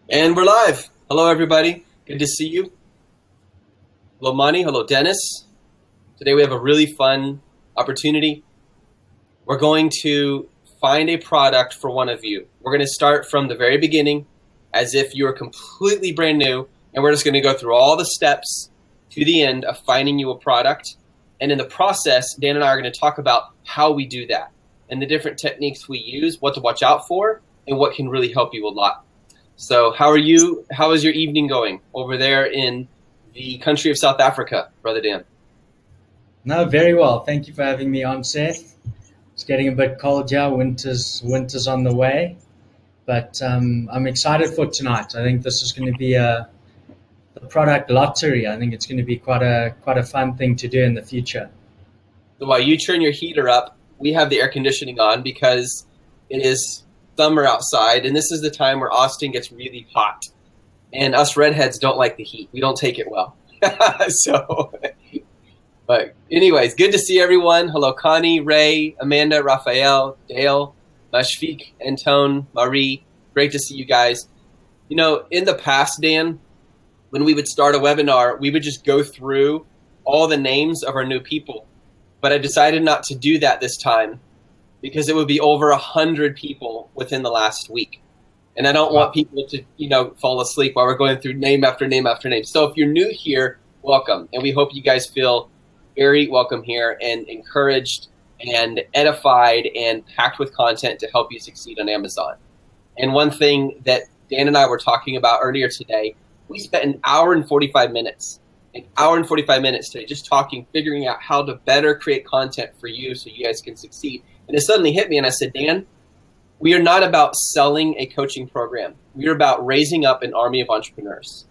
And we're live. Hello, everybody. Good to see you. Hello, Monty. Hello, Dennis. Today we have a really fun opportunity. We're going to find a product for one of you. We're going to start from the very beginning as if you're completely brand new, and we're just going to go through all the steps to the end of finding you a product. And in the process, Dan and I are going to talk about how we do that and the different techniques we use, what to watch out for, and what can really help you a lot. So how are you? How is your evening going over there in the country of South Africa, Brother Dan? No, very well. Thank you for having me on, Seth. It's getting a bit cold here. Winter's on the way, but I'm excited for tonight. I think this is going to be a product lottery. I think it's going to be quite a fun thing to do in the future. So while you turn your heater up, we have the air conditioning on because it is summer outside, and this is the time where Austin gets really hot. And us redheads don't like the heat. We don't take it well. But anyways, good to see everyone. Hello, Connie, Ray, Amanda, Raphael, Dale, Mashfiq, Antone, Marie. Great to see you guys. You know, in the past, Dan, when we would start a webinar, we would just go through all the names of our new people. But I decided not to do that this time because it would be over 100 people within the last week. And I don't want people to, fall asleep while we're going through name after name after name. So if you're new here, welcome. And we hope you guys feel very welcome here and encouraged and edified and packed with content to help you succeed on Amazon. And one thing that Dan and I were talking about earlier today, we spent an hour and 45 minutes today just talking, figuring out how to better create content for you so you guys can succeed. And it suddenly hit me and I said, Dan, we are not about selling a coaching program. We are about raising up an army of entrepreneurs.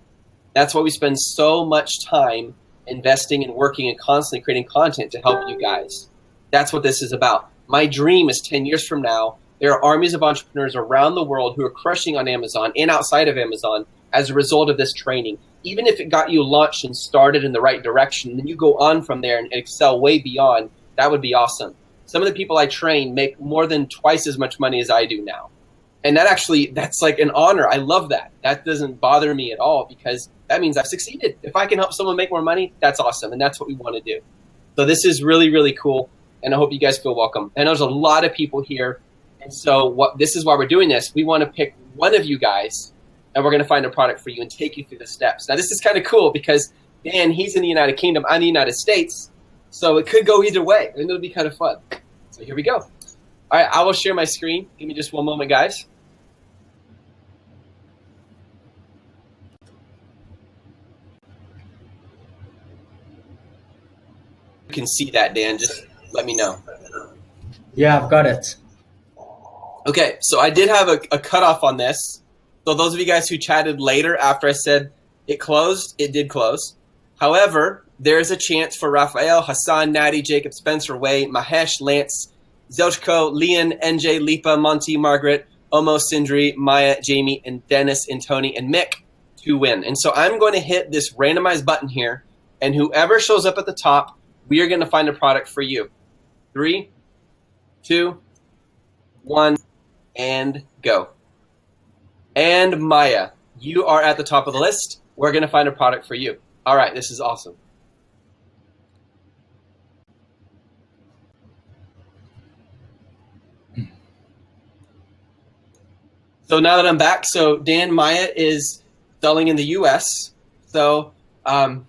That's why we spend so much time investing and working and constantly creating content to help you guys. That's what this is about. My dream is 10 years from now, there are armies of entrepreneurs around the world who are crushing on Amazon and outside of Amazon as a result of this training. Even if it got you launched and started in the right direction, then you go on from there and excel way beyond, that would be awesome. Some of the people I train make more than twice as much money as I do now. And that's like an honor. I love that. That doesn't bother me at all because that means I've succeeded. If I can help someone make more money, that's awesome. And that's what we want to do. So this is really, really cool. And I hope you guys feel welcome. And there's a lot of people here. And so this is why we're doing this. We want to pick one of you guys and we're going to find a product for you and take you through the steps. Now, this is kind of cool because Dan, he's in the United Kingdom, I'm in the United States. So it could go either way, and it'll be kind of fun. So here we go. All right, I will share my screen. Give me just one moment, guys. You can see that, Dan. Just let me know. Yeah, I've got it. Okay, so I did have a cutoff on this. So those of you guys who chatted later after I said it closed, it did close. However, there's a chance for Raphael, Hassan, Natty, Jacob, Spencer, Way, Mahesh, Lance, Zelchko, Leon, NJ, Lipa, Monty, Margaret, Omo, Sindri, Maya, Jamie, and Dennis, and Tony, and Mick to win. And so I'm going to hit this randomized button here, and whoever shows up at the top, we are going to find a product for you. 3, 2, 1, and go. And Maya, you are at the top of the list. We're going to find a product for you. All right, this is awesome. So now that I'm back, so Dan, Maya is selling in the U.S. So I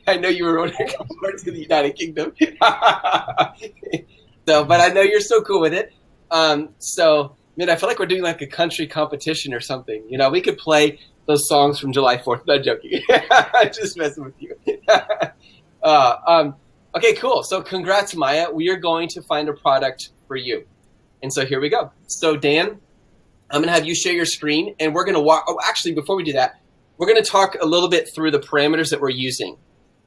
know you were going to come over to the United Kingdom. But I know you're so cool with it. I feel like we're doing like a country competition or something. You know, we could play those songs from July 4th. Not joking. I'm just messing with you. Okay, cool. So congrats, Maya. We are going to find a product for you. And so here we go. So Dan, I'm going to have you share your screen and we're going to walk. Oh, actually, before we do that, we're going to talk a little bit through the parameters that we're using.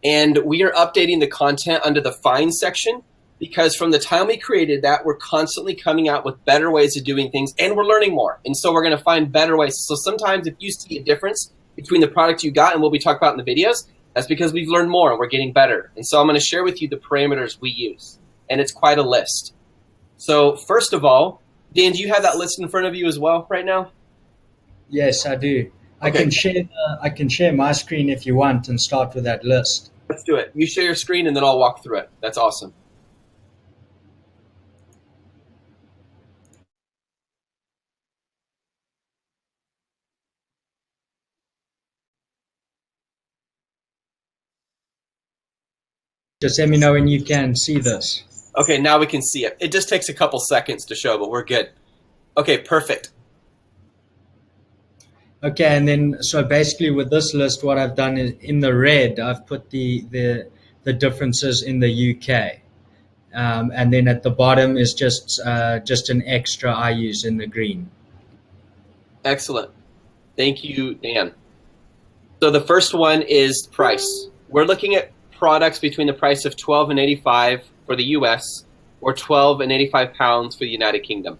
And we are updating the content under the find section because from the time we created that, we're constantly coming out with better ways of doing things and we're learning more. And so we're going to find better ways. So sometimes if you see a difference between the product you got and what we talk about in the videos, that's because we've learned more and we're getting better. And so I'm going to share with you the parameters we use. And it's quite a list. So first of all, Dan, do you have that list in front of you as well right now? Yes, I do. Okay, I can share my screen if you want and start with that list. let's do it. You share your screen and then I'll walk through it. That's awesome. Just let me know when you can see this. Okay, now we can see it. It just takes a couple seconds to show, but we're good. Okay, perfect. Okay, and then so basically with this list, what I've done is in the red, I've put the differences in the UK, and then at the bottom is just an extra I use in the green. Excellent. Thank you, Dan. So the first one is price. We're looking at products between the price of 12 and 85 for the US or 12 and 85 pounds for the United Kingdom.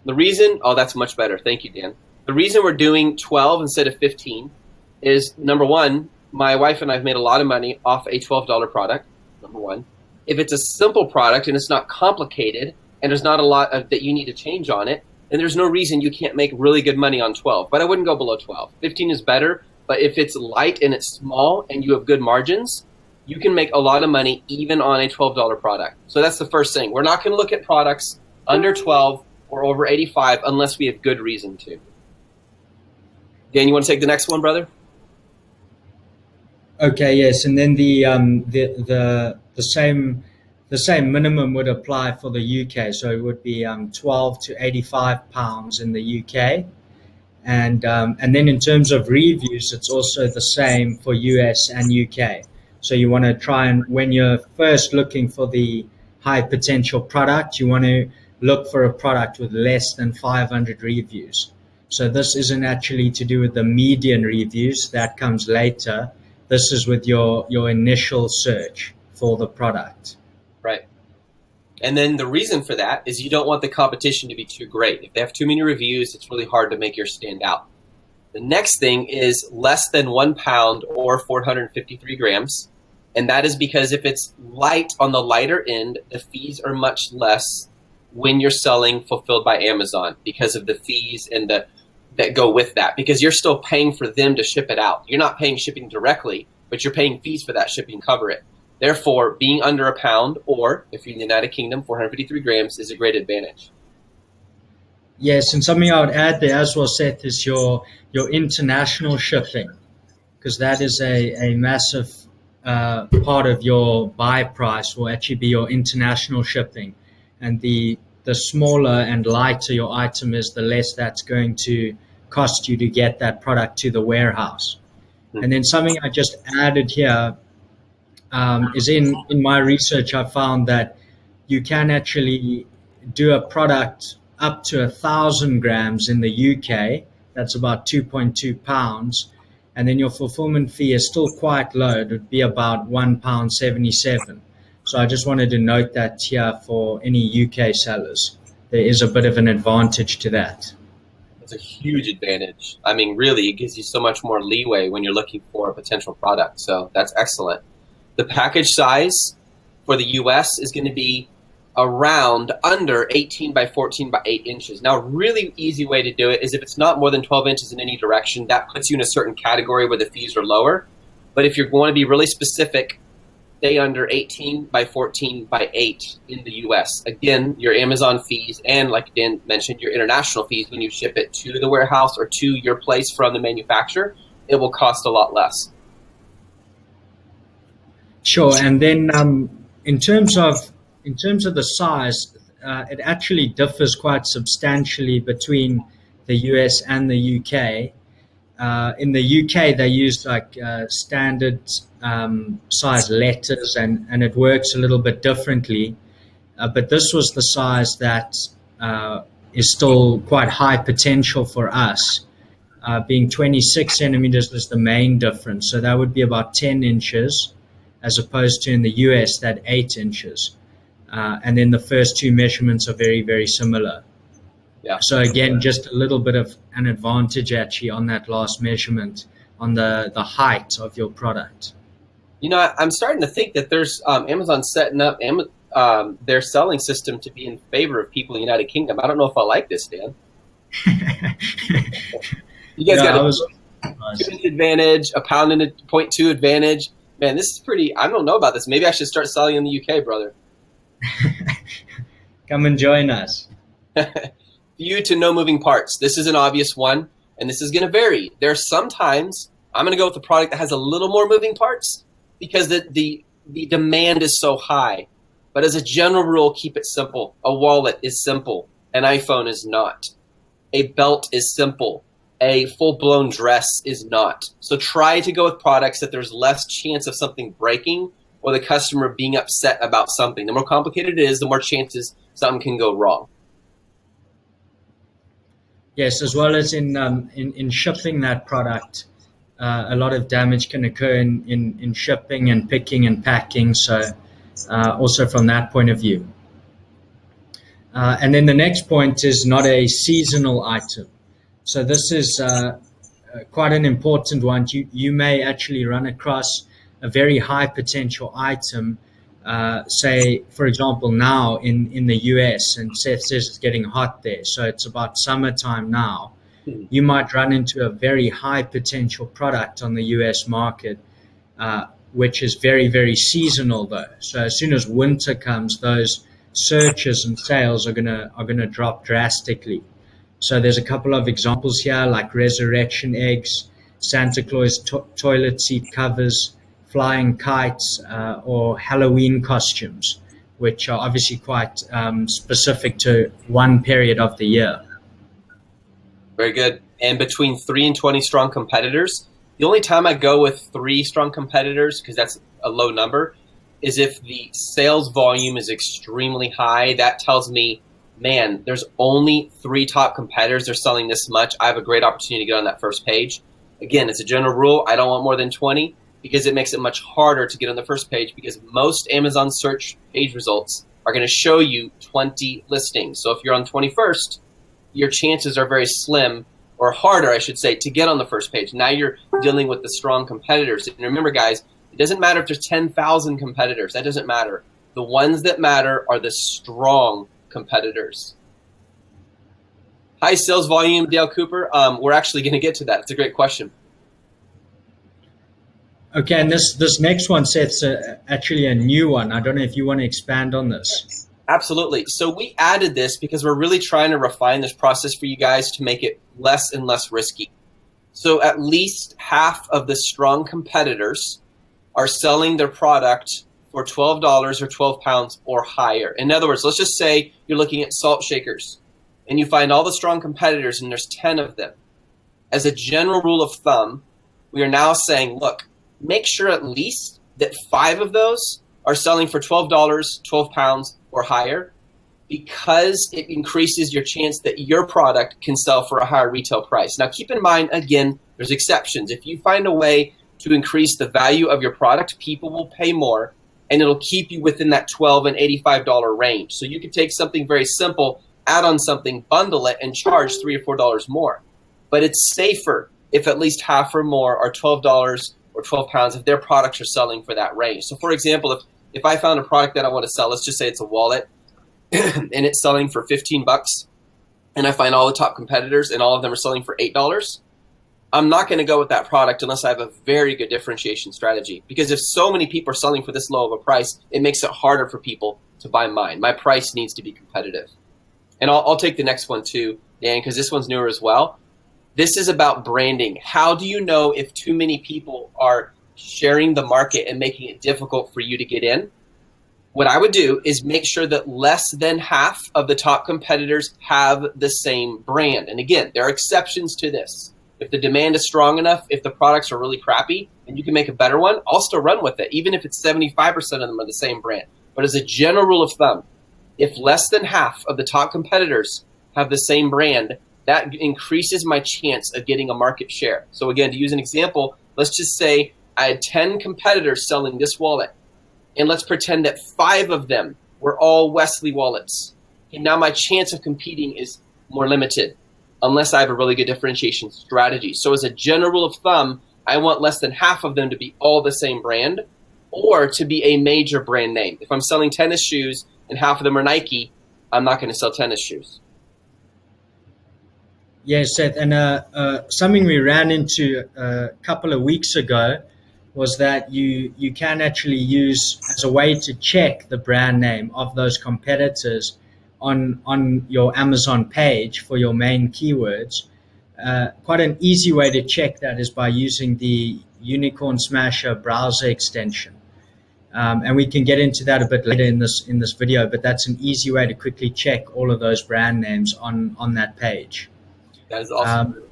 The reason, oh, that's much better. Thank you, Dan. The reason we're doing 12 instead of 15 is, number one, my wife and I have made a lot of money off a $12 product, number one. If it's a simple product and it's not complicated and there's not a lot of, that you need to change on it, then there's no reason you can't make really good money on 12. But I wouldn't go below 12. 15 is better, but if it's light and it's small and you have good margins, you can make a lot of money even on a $12 product. So that's the first thing. We're not going to look at products under 12 or over 85 unless we have good reason to. Dan, you want to take the next one, brother? Okay, yes, and then the same minimum would apply for the UK. So it would be 12 to 85 pounds in the UK, and then in terms of reviews, it's also the same for US and UK. So you want to try and, when you're first looking for the high potential product, you want to look for a product with less than 500 reviews. So this isn't actually to do with the median reviews, that comes later. This is with your initial search for the product. Right. And then the reason for that is you don't want the competition to be too great. If they have too many reviews, it's really hard to make yours stand out. The next thing is less than 1 pound or 453 grams. And that is because if it's light on the lighter end, the fees are much less when you're selling fulfilled by Amazon because of the fees and that go with that, because you're still paying for them to ship it out. You're not paying shipping directly, but you're paying fees for that shipping cover it. Therefore, being under a pound, or if you're in the United Kingdom, 453 grams is a great advantage. Yes, and something I would add there as well, Seth, is your international shipping, because that is a massive part of your buy price will actually be your international shipping. And the smaller and lighter your item is, the less that's going to cost you to get that product to the warehouse. And then something I just added here is in my research, I found that you can actually do a product up to 1,000 grams in the UK. That's about 2.2 pounds. And then your fulfillment fee is still quite low. It would be about £1.77. So I just wanted to note that here for any UK sellers. There is a bit of an advantage to that. It's a huge advantage. I mean, really, it gives you so much more leeway when you're looking for a potential product. So that's excellent. The package size for the US is going to be around under 18 by 14 by 8 inches. Now, a really easy way to do it is if it's not more than 12 inches in any direction, that puts you in a certain category where the fees are lower. But if you want to be really specific, stay under 18 by 14 by 8 in the US. Again, your Amazon fees and, like Dan mentioned, your international fees when you ship it to the warehouse or to your place from the manufacturer, it will cost a lot less. Sure, and then in terms of the size, it actually differs quite substantially between the US and the UK. In the UK, they use like standard size letters, and it works a little bit differently. But this was the size that is still quite high potential for us. Being 26 centimeters was the main difference. So that would be about 10 inches, as opposed to in the US, that 8 inches. And then the first two measurements are very, very similar. Yeah. So again, just a little bit of an advantage actually on that last measurement on the height of your product. You know, I'm starting to think that there's Amazon setting up their selling system to be in favor of people in the United Kingdom. I don't know if I like this, Dan. You guys got Nice. 2-inch advantage, a pound and a 0.2 advantage. Man, this is pretty. I don't know about this. Maybe I should start selling in the UK, brother. Come and join us. Few to no moving parts. This is an obvious one, and this is going to vary. There are sometimes I'm going to go with the product that has a little more moving parts because the demand is so high. But as a general rule, keep it simple. A wallet is simple. An iPhone is not. A belt is simple. A full-blown dress is not. So try to go with products that there's less chance of something breaking or the customer being upset about something. The more complicated it is, the more chances something can go wrong. Yes, as well as in shipping that product, a lot of damage can occur in shipping and picking and packing. So also from that point of view. And then the next point is not a seasonal item. So this is quite an important one. You may actually run across a very high potential item, say, for example, now in the US, and Seth says it's getting hot there, so it's about summertime now. You might run into a very high potential product on the US market, which is very, very seasonal though. So as soon as winter comes, those searches and sales are gonna drop drastically. So there's a couple of examples here, like resurrection eggs, Santa Claus toilet seat covers, flying kites, or Halloween costumes, which are obviously quite specific to one period of the year. Very good. And between 3 and 20 strong competitors, the only time I go with 3 strong competitors, because that's a low number, is if the sales volume is extremely high. That tells me, man, there's only 3 top competitors. They're selling this much. I have a great opportunity to get on that first page. Again, it's a general rule. I don't want more than 20 because it makes it much harder to get on the first page because most Amazon search page results are going to show you 20 listings. So if you're on 21st, your chances are very slim, or harder, I should say, to get on the first page. Now you're dealing with the strong competitors. And remember, guys, it doesn't matter if there's 10,000 competitors. That doesn't matter. The ones that matter are the strong competitors. High sales volume, Dale Cooper. We're actually going to get to that. It's a great question. Okay, and this next one, Seth's actually a new one. I don't know if you want to expand on this. Absolutely. So we added this because we're really trying to refine this process for you guys to make it less and less risky. So at least half of the strong competitors are selling their product for $12 or 12 pounds or higher. In other words, let's just say you're looking at salt shakers and you find all the strong competitors and there's 10 of them. As a general rule of thumb, we are now saying, look, make sure at least that 5 of those are selling for $12, 12 pounds or higher, because it increases your chance that your product can sell for a higher retail price. Now, keep in mind, again, there's exceptions. If you find a way to increase the value of your product, people will pay more, and it'll keep you within that $12 and $85 range. So you could take something very simple, add on something, bundle it, and charge $3 or $4 more. But it's safer if at least half or more are $12 or 12 pounds if their products are selling for that range. So, for example, if I found a product that I want to sell, let's just say it's a wallet, and it's selling for $15, and I find all the top competitors and all of them are selling for $8, I'm not going to go with that product unless I have a very good differentiation strategy. Because if so many people are selling for this low of a price, it makes it harder for people to buy mine. My price needs to be competitive. And I'll take the next one too, Dan, because this one's newer as well. This is about branding. How do you know if too many people are sharing the market and making it difficult for you to get in? What I would do is make sure that less than half of the top competitors have the same brand. And again, there are exceptions to this. If the demand is strong enough, if the products are really crappy and you can make a better one, I'll still run with it, even if it's 75% of them are the same brand. But as a general rule of thumb, if less than half of the top competitors have the same brand, that increases my chance of getting a market share. So again, to use an example, let's just say I had 10 competitors selling this wallet, and let's pretend that 5 of them were all Wesley wallets. And now my chance of competing is more limited unless I have a really good differentiation strategy. So as a general rule of thumb, I want less than half of them to be all the same brand or to be a major brand name. If I'm selling tennis shoes and half of them are Nike, I'm not going to sell tennis shoes. Yes, Seth. And something we ran into a couple of weeks ago was that you can actually use as a way to check the brand name of those competitors on your Amazon page for your main keywords. Quite an easy way to check that is by using the Unicorn Smasher browser extension. And we can get into that a bit later in this video, but that's an easy way to quickly check all of those brand names on that page. That is awesome.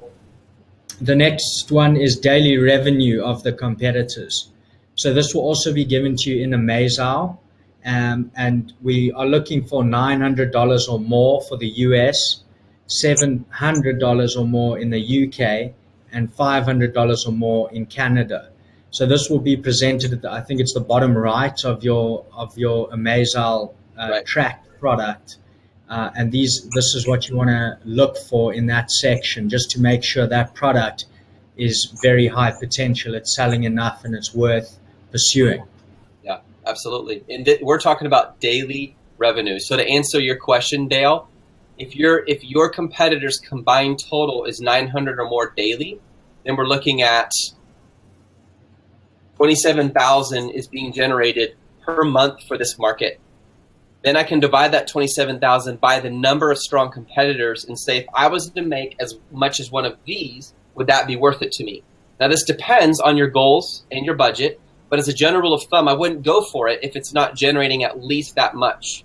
The next one is daily revenue of the competitors. So this will also be given to you in AmazeOwl. And we are looking for $900 or more for the US, $700 or more in the UK, and $500 or more in Canada. So this will be presented at I think it's the bottom right of your AmazeOwl Right. tracked product. And this is what you want to look for in that section, just to make sure that product is very high potential. It's selling enough and it's worth pursuing. Yeah, absolutely. And we're talking about daily revenue. So to answer your question, Dale, if your competitors' combined total is 900 or more daily, then we're looking at 27,000 is being generated per month for this market. Then I can divide that 27,000 by the number of strong competitors and say, if I was to make as much as one of these, would that be worth it to me? Now, this depends on your goals and your budget, but as a general rule of thumb, I wouldn't go for it if it's not generating at least that much.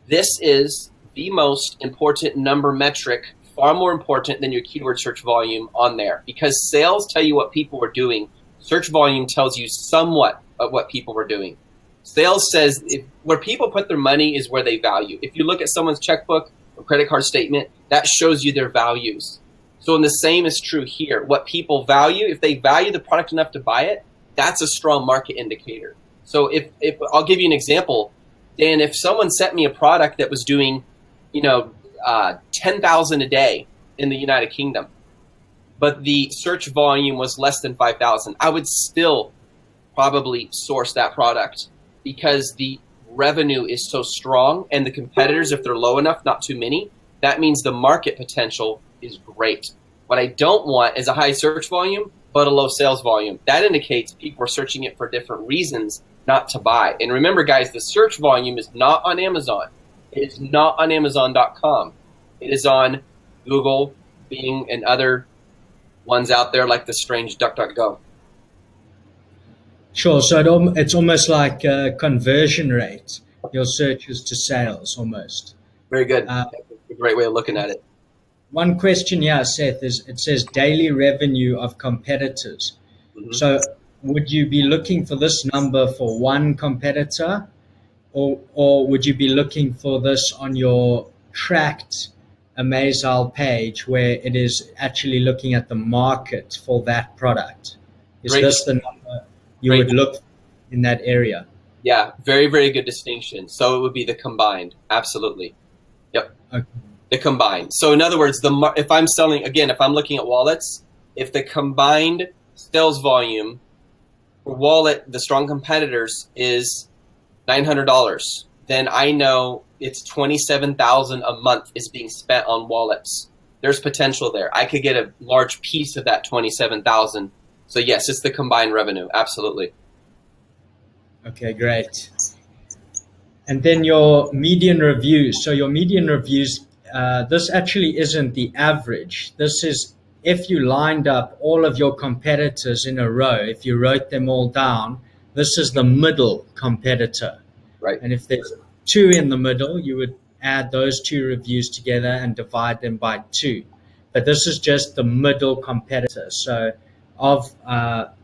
This is the most important number metric, far more important than your keyword search volume on there, because sales tell you what people are doing. Search volume tells you somewhat of what people were doing. Sales says where people put their money is where they value. If you look at someone's checkbook or credit card statement, that shows you their values. So, and the same is true here. What people value, if they value the product enough to buy it, that's a strong market indicator. So, if I'll give you an example, Dan, if someone sent me a product that was doing, 10,000 a day in the United Kingdom, but the search volume was less than 5,000, I would still probably source that product, because the revenue is so strong, and the competitors, if they're low enough, not too many, that means the market potential is great. What I don't want is a high search volume, but a low sales volume. That indicates people are searching it for different reasons, not to buy. And remember, guys, the search volume is not on Amazon. It is not on Amazon.com. It is on Google, Bing, and other ones out there like the strange DuckDuckGo. Sure. So it's almost like a conversion rate, your searches to sales almost. Very good. That's a great way of looking at it. One question here, Seth, is it says daily revenue of competitors. Mm-hmm. So would you be looking for this number for one competitor, or would you be looking for this on your tracked AmazeOwl page where it is actually looking at the market for that product? Is this the number you would look in that area? Yeah, very, very good distinction. So it would be the combined. Absolutely. Yep. Okay. The combined. So in other words, if I'm selling, again, if I'm looking at wallets, if the combined sales volume for wallet, the strong competitors, is $900, then I know it's 27,000 a month is being spent on wallets. There's potential there. I could get a large piece of that 27,000. So yes, it's the combined revenue. Absolutely. Okay, great. And then your median reviews. So your median reviews, this actually isn't the average. This is if you lined up all of your competitors in a row, if you wrote them all down, this is the middle competitor. Right. And if there's two in the middle, you would add those two reviews together and divide them by 2. But this is just the middle competitor. So of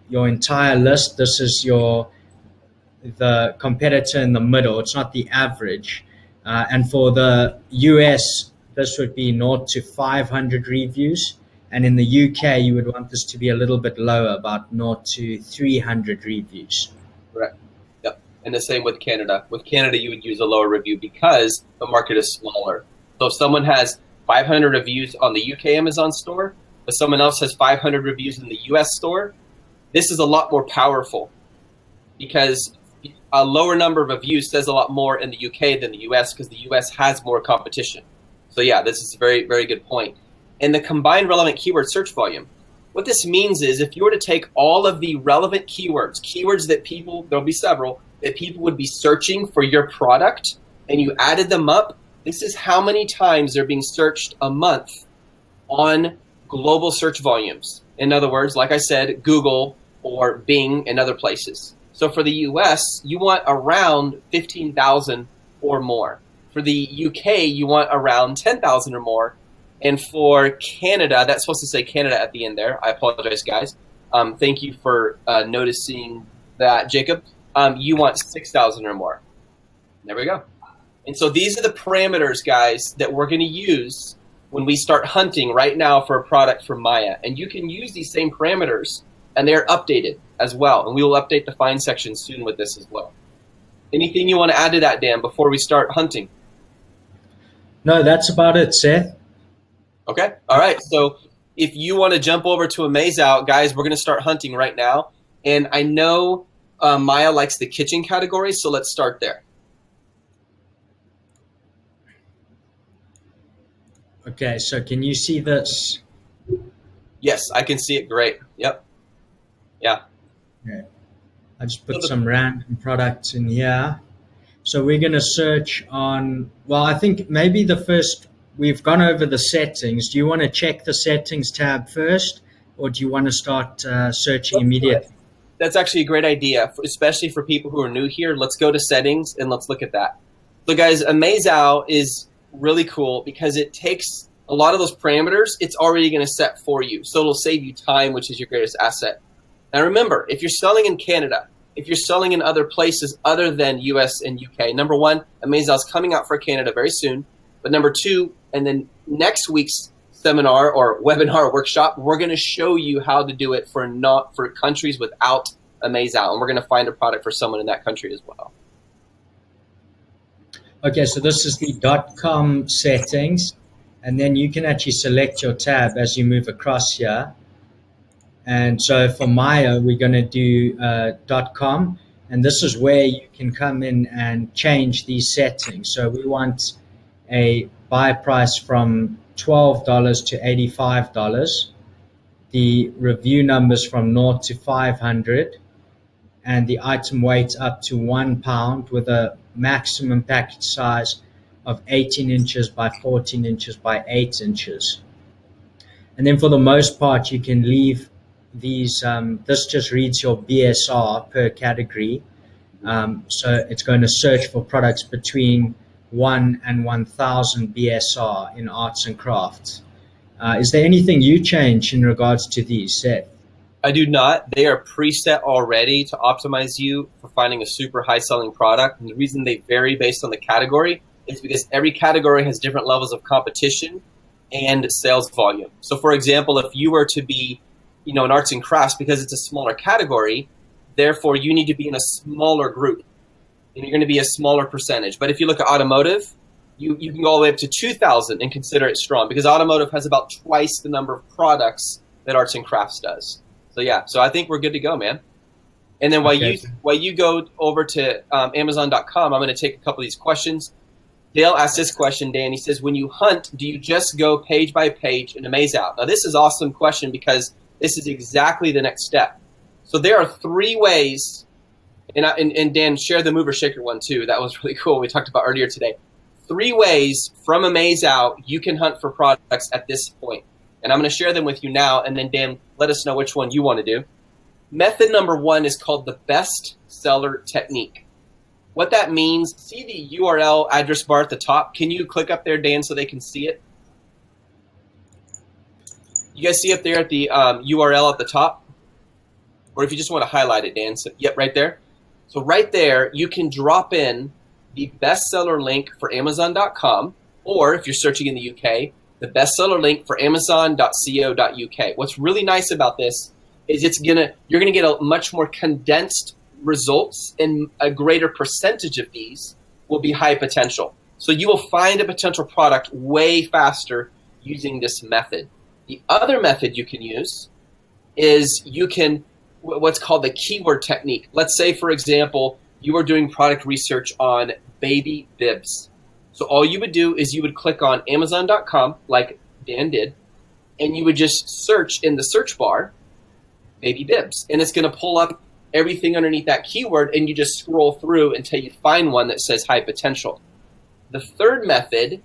your entire list, this is the competitor in the middle. It's not the average. And for the US, this would be 0 to 500 reviews. And in the UK, you would want this to be a little bit lower, about 0 to 300 reviews. Correct. Yep. And the same with Canada. With Canada, you would use a lower review because the market is smaller. So if someone has 500 reviews on the UK Amazon store, but someone else has 500 reviews in the US store, this is a lot more powerful, because a lower number of reviews says a lot more in the UK than the US, because the US has more competition. So yeah, this is a very, very good point. and the combined relevant keyword search volume. What this means is if you were to take all of the relevant keywords that people, there'll be several, that people would be searching for your product, and you added them up, this is how many times they're being searched a month on global search volumes. In other words, like I said, Google or Bing and other places. So for the US, you want around 15,000 or more. For the UK, you want around 10,000 or more. And for Canada, that's supposed to say Canada at the end there. I apologize, guys. Thank you for noticing that, Jacob. You want 6,000 or more. There we go. And so these are the parameters, guys, that we're going to use when we start hunting right now for a product from Maya. And you can use these same parameters, and they're updated as well. And we will update the find section soon with this as well. Anything you want to add to that, Dan, before we start hunting? No, that's about it, Seth. Okay. All right. So if you want to jump over to AmazeOwl, guys, we're going to start hunting right now. And I know Maya likes the kitchen category, so let's start there. Okay, so can you see this? Yes, I can see it great. Yep. Yeah. Okay. I just put some random products in here. So we're going to search on, well, I think maybe the first, we've gone over the settings. Do you want to check the settings tab first, or do you want to start searching immediately? That's actually a great idea, especially for people who are new here. Let's go to settings and let's look at that. So guys, AmazeOwl is really cool because it takes a lot of those parameters, it's already going to set for you. So it'll save you time, which is your greatest asset. Now remember, if you're selling in Canada, if you're selling in other places other than US and UK, number one, AmazeOwl is coming out for Canada very soon. But number two, and then next week's seminar or webinar or workshop, we're going to show you how to do it for countries without AmazeOwl. And we're going to find a product for someone in that country as well. Okay, so this is the .com settings, and then you can actually select your tab as you move across here. And so for Maya, we're going to do .com, and this is where you can come in and change these settings. So we want a buy price from $12 to $85, the review numbers from 0 to 500, and the item weight up to 1 pound with a maximum package size of 18 inches by 14 inches by 8 inches. And then for the most part, you can leave these, this just reads your BSR per category. So it's going to search for products between 1 and 1,000 BSR in arts and crafts. Is there anything you change in regards to these, Seth? I do not. They are preset already to optimize you for finding a super high selling product. And the reason they vary based on the category is because every category has different levels of competition and sales volume. So for example, if you were to be, in arts and crafts, because it's a smaller category, therefore you need to be in a smaller group and you're going to be a smaller percentage. But if you look at automotive, you can go all the way up to 2,000 and consider it strong because automotive has about twice the number of products that arts and crafts does. So yeah, so I think we're good to go, man. And then while you go over to Amazon.com, I'm going to take a couple of these questions. Dale asked this question, Dan. He says, when you hunt, do you just go page by page in AmazeOwl? Now this is an awesome question because this is exactly the next step. So there are 3 ways, and Dan, share the mover shaker one too. That was really cool. We talked about earlier today. 3 ways from AmazeOwl you can hunt for products at this point. And I'm going to share them with you now, and then Dan, let us know which one you want to do. Method number 1 is called the best seller technique. What that means, see the URL address bar at the top? Can you click up there, Dan, so they can see it? You guys see up there at the URL at the top? Or if you just want to highlight it, Dan, so, yep, right there. So right there, you can drop in the bestseller link for Amazon.com, or if you're searching in the UK, the bestseller link for Amazon.co.uk. What's really nice about this is you're gonna get a much more condensed results, and a greater percentage of these will be high potential. So you will find a potential product way faster using this method. The other method you can use is what's called the keyword technique. Let's say, for example, you are doing product research on baby bibs. So all you would do is you would click on Amazon.com like Dan did, and you would just search in the search bar, baby bibs, and it's going to pull up everything underneath that keyword, and you just scroll through until you find one that says high potential. The third method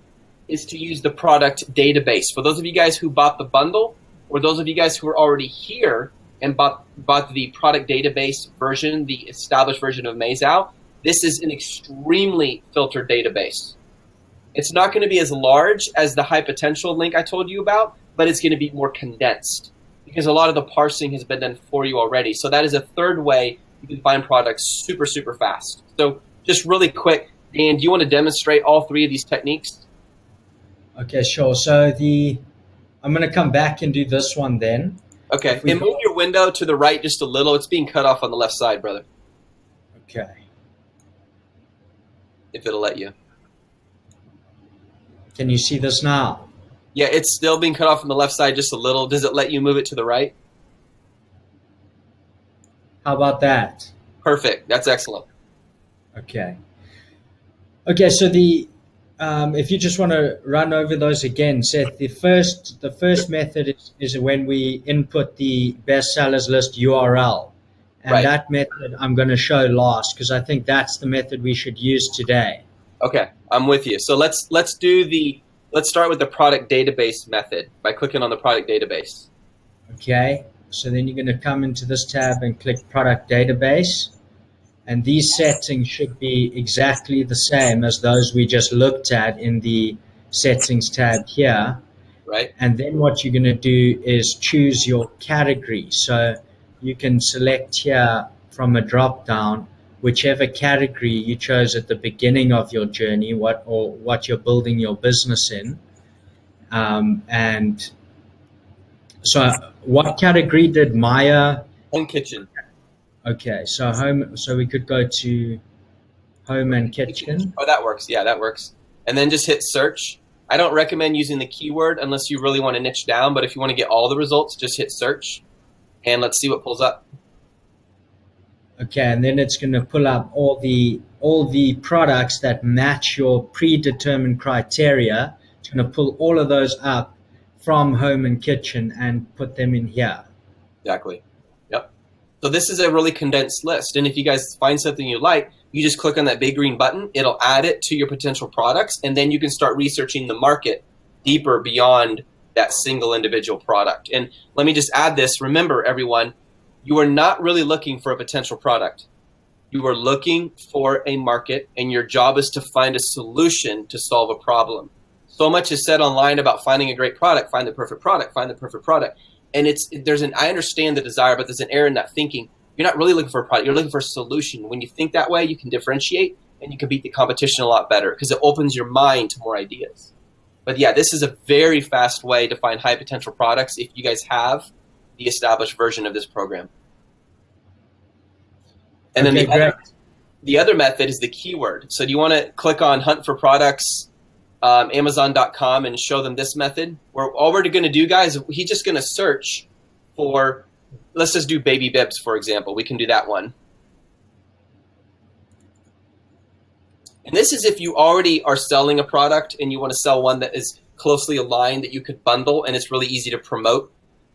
is to use the product database. For those of you guys who bought the bundle, or those of you guys who are already here and bought the product database version, the established version of AmazeOwl, this is an extremely filtered database. It's not going to be as large as the high potential link I told you about, but it's going to be more condensed because a lot of the parsing has been done for you already. So that is a third way you can find products super, super fast. So just really quick, Dan, do you want to demonstrate all three of these techniques? Okay, sure. So I'm going to come back and do this one then. Okay, and move your window to the right just a little. It's being cut off on the left side, brother. Okay. If it'll let you. Can you see this now? Yeah, it's still being cut off on the left side just a little. Does it let you move it to the right? How about that? Perfect. That's excellent. Okay. Okay, so if you just want to run over those again, Seth, the first method is when we input the bestsellers list URL. And right. That method I'm going to show last because I think that's the method we should use today. Okay, I'm with you. So let's start with the product database method by clicking on the product database. Okay, so then you're going to come into this tab and click product database. And these settings should be exactly the same as those we just looked at in the settings tab here. Right. And then what you're going to do is choose your category. So you can select here from a drop down whichever category you chose at the beginning of your journey, what you're building your business in. And so what category did Maya? Home kitchen. Okay, so home. So we could go to home and kitchen. Oh, that works. Yeah, that works. And then just hit search. I don't recommend using the keyword unless you really want to niche down, but if you want to get all the results, just hit search. And let's see what pulls up. Okay, and then it's going to pull up all the products that match your predetermined criteria. It's going to pull all of those up from home and kitchen and put them in here. Exactly. Yep. So this is a really condensed list. And if you guys find something you like, you just click on that big green button. It'll add it to your potential products, and then you can start researching the market deeper beyond that single individual product. And let me just add this. Remember, everyone, you are not really looking for a potential product. You are looking for a market, and your job is to find a solution to solve a problem. So much is said online about finding a great product, find the perfect product, find the perfect product. And I understand the desire, but there's an error in that thinking. You're not really looking for a product. You're looking for a solution. When you think that way, you can differentiate and you can beat the competition a lot better because it opens your mind to more ideas. But yeah, this is a very fast way to find high potential products if you guys have the established version of this program. And then the other method is the keyword. So do you want to click on Hunt for Products, Amazon.com, and show them this method? All we're going to do, guys, he's just going to search for, let's just do baby bibs, for example. We can do that one. And this is if you already are selling a product and you want to sell one that is closely aligned that you could bundle and it's really easy to promote.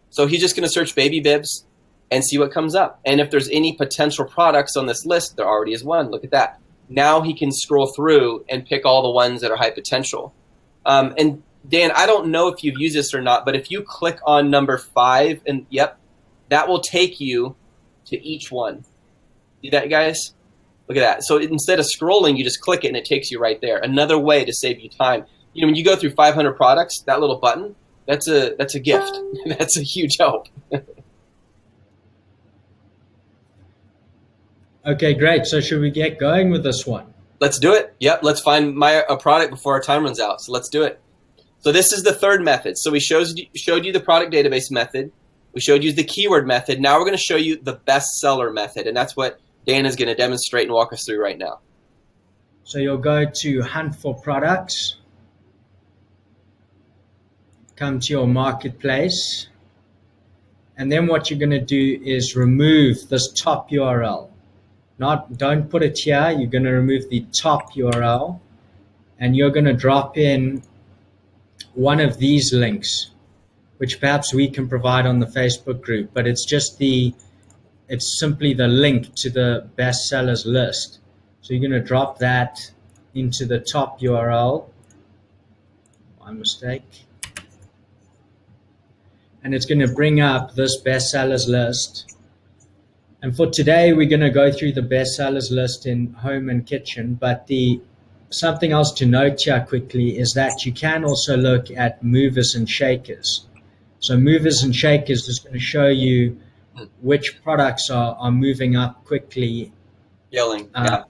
So he's just going to search baby bibs and see what comes up. And if there's any potential products on this list, there already is one. Look at that. Now he can scroll through and pick all the ones that are high potential. And Dan, I don't know if you've used this or not, but if you click on number 5, and yep, that will take you to each one. See that, guys? Look at that. So instead of scrolling, you just click it and it takes you right there. Another way to save you time. You know, when you go through 500 products, that little button, that's a gift. That's a huge help. Okay, great. So should we get going with this one? Let's do it. Yep, let's find a product before our time runs out. So let's do it. So this is the third method. So we showed you the product database method. We showed you the keyword method. Now we're going to show you the bestseller method, and that's what Dan is going to demonstrate and walk us through right now. So you'll go to Hunt for Products, come to your marketplace, and then what you're going to do is remove this top URL. Don't put it here. You're going to remove the top URL, and you're going to drop in one of these links, which perhaps we can provide on the Facebook group, but it's simply the link to the bestsellers list. So you're going to drop that into the top URL. My mistake. And it's going to bring up this bestsellers list. And for today, we're going to go through the bestsellers list in home and kitchen. But something else to note here quickly is that you can also look at movers and shakers. So movers and shakers is going to show you which products are moving up quickly. Yelling, yeah.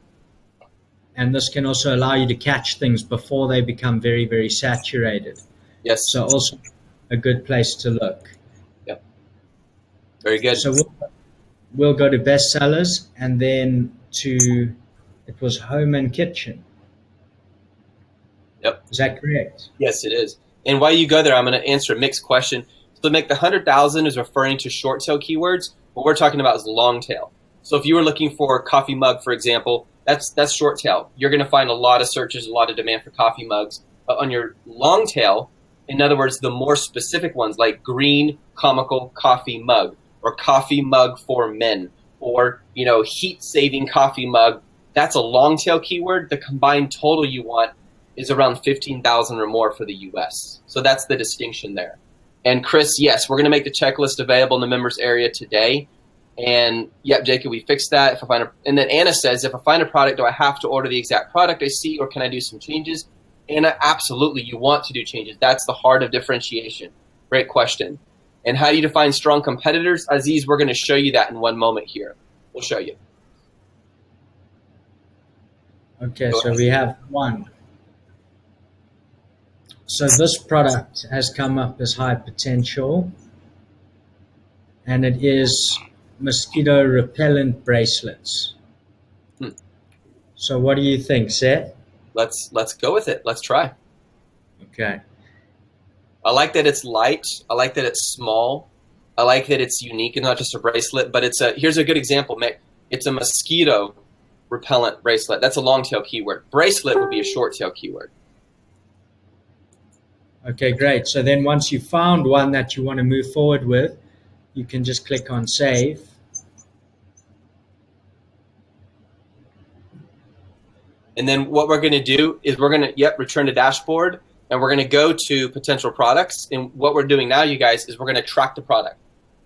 And this can also allow you to catch things before they become very, very saturated. Yes. So also a good place to look. Yep. Very good. So we'll go to bestsellers and then it was home and kitchen. Yep. Is that correct? Yes, it is. And while you go there, I'm going to answer a mixed question. So Mick, the 100,000 is referring to short tail keywords. What we're talking about is long tail. So if you were looking for a coffee mug, for example, that's short tail. You're going to find a lot of searches, a lot of demand for coffee mugs. But on your long tail, in other words, the more specific ones like green comical coffee mug or coffee mug for men or, heat-saving coffee mug, that's a long tail keyword. The combined total you want is around 15,000 or more for the U.S. So that's the distinction there. And Chris, yes, we're going to make the checklist available in the members area today. And yep, Jacob, we fixed that. And then Anna says, if I find a product, do I have to order the exact product I see, or can I do some changes? Anna, absolutely, you want to do changes. That's the heart of differentiation. Great question. And how do you define strong competitors? Aziz, we're going to show you that in one moment here. We'll show you. Okay, so we have one. So this product has come up as high potential, and it is mosquito repellent bracelets. So what do you think, Seth? Let's go with it. Let's try. Okay. I like that it's light. I like that it's small. I like that it's unique and not just a bracelet, but here's a good example, Mick. It's a mosquito repellent bracelet. That's a long tail keyword. Bracelet would be a short tail keyword. Okay, great. So then once you found one that you want to move forward with, you can just click on save. And then what we're going to do is we're going to, return to dashboard, and we're going to go to potential products. And what we're doing now, you guys, is we're going to track the product.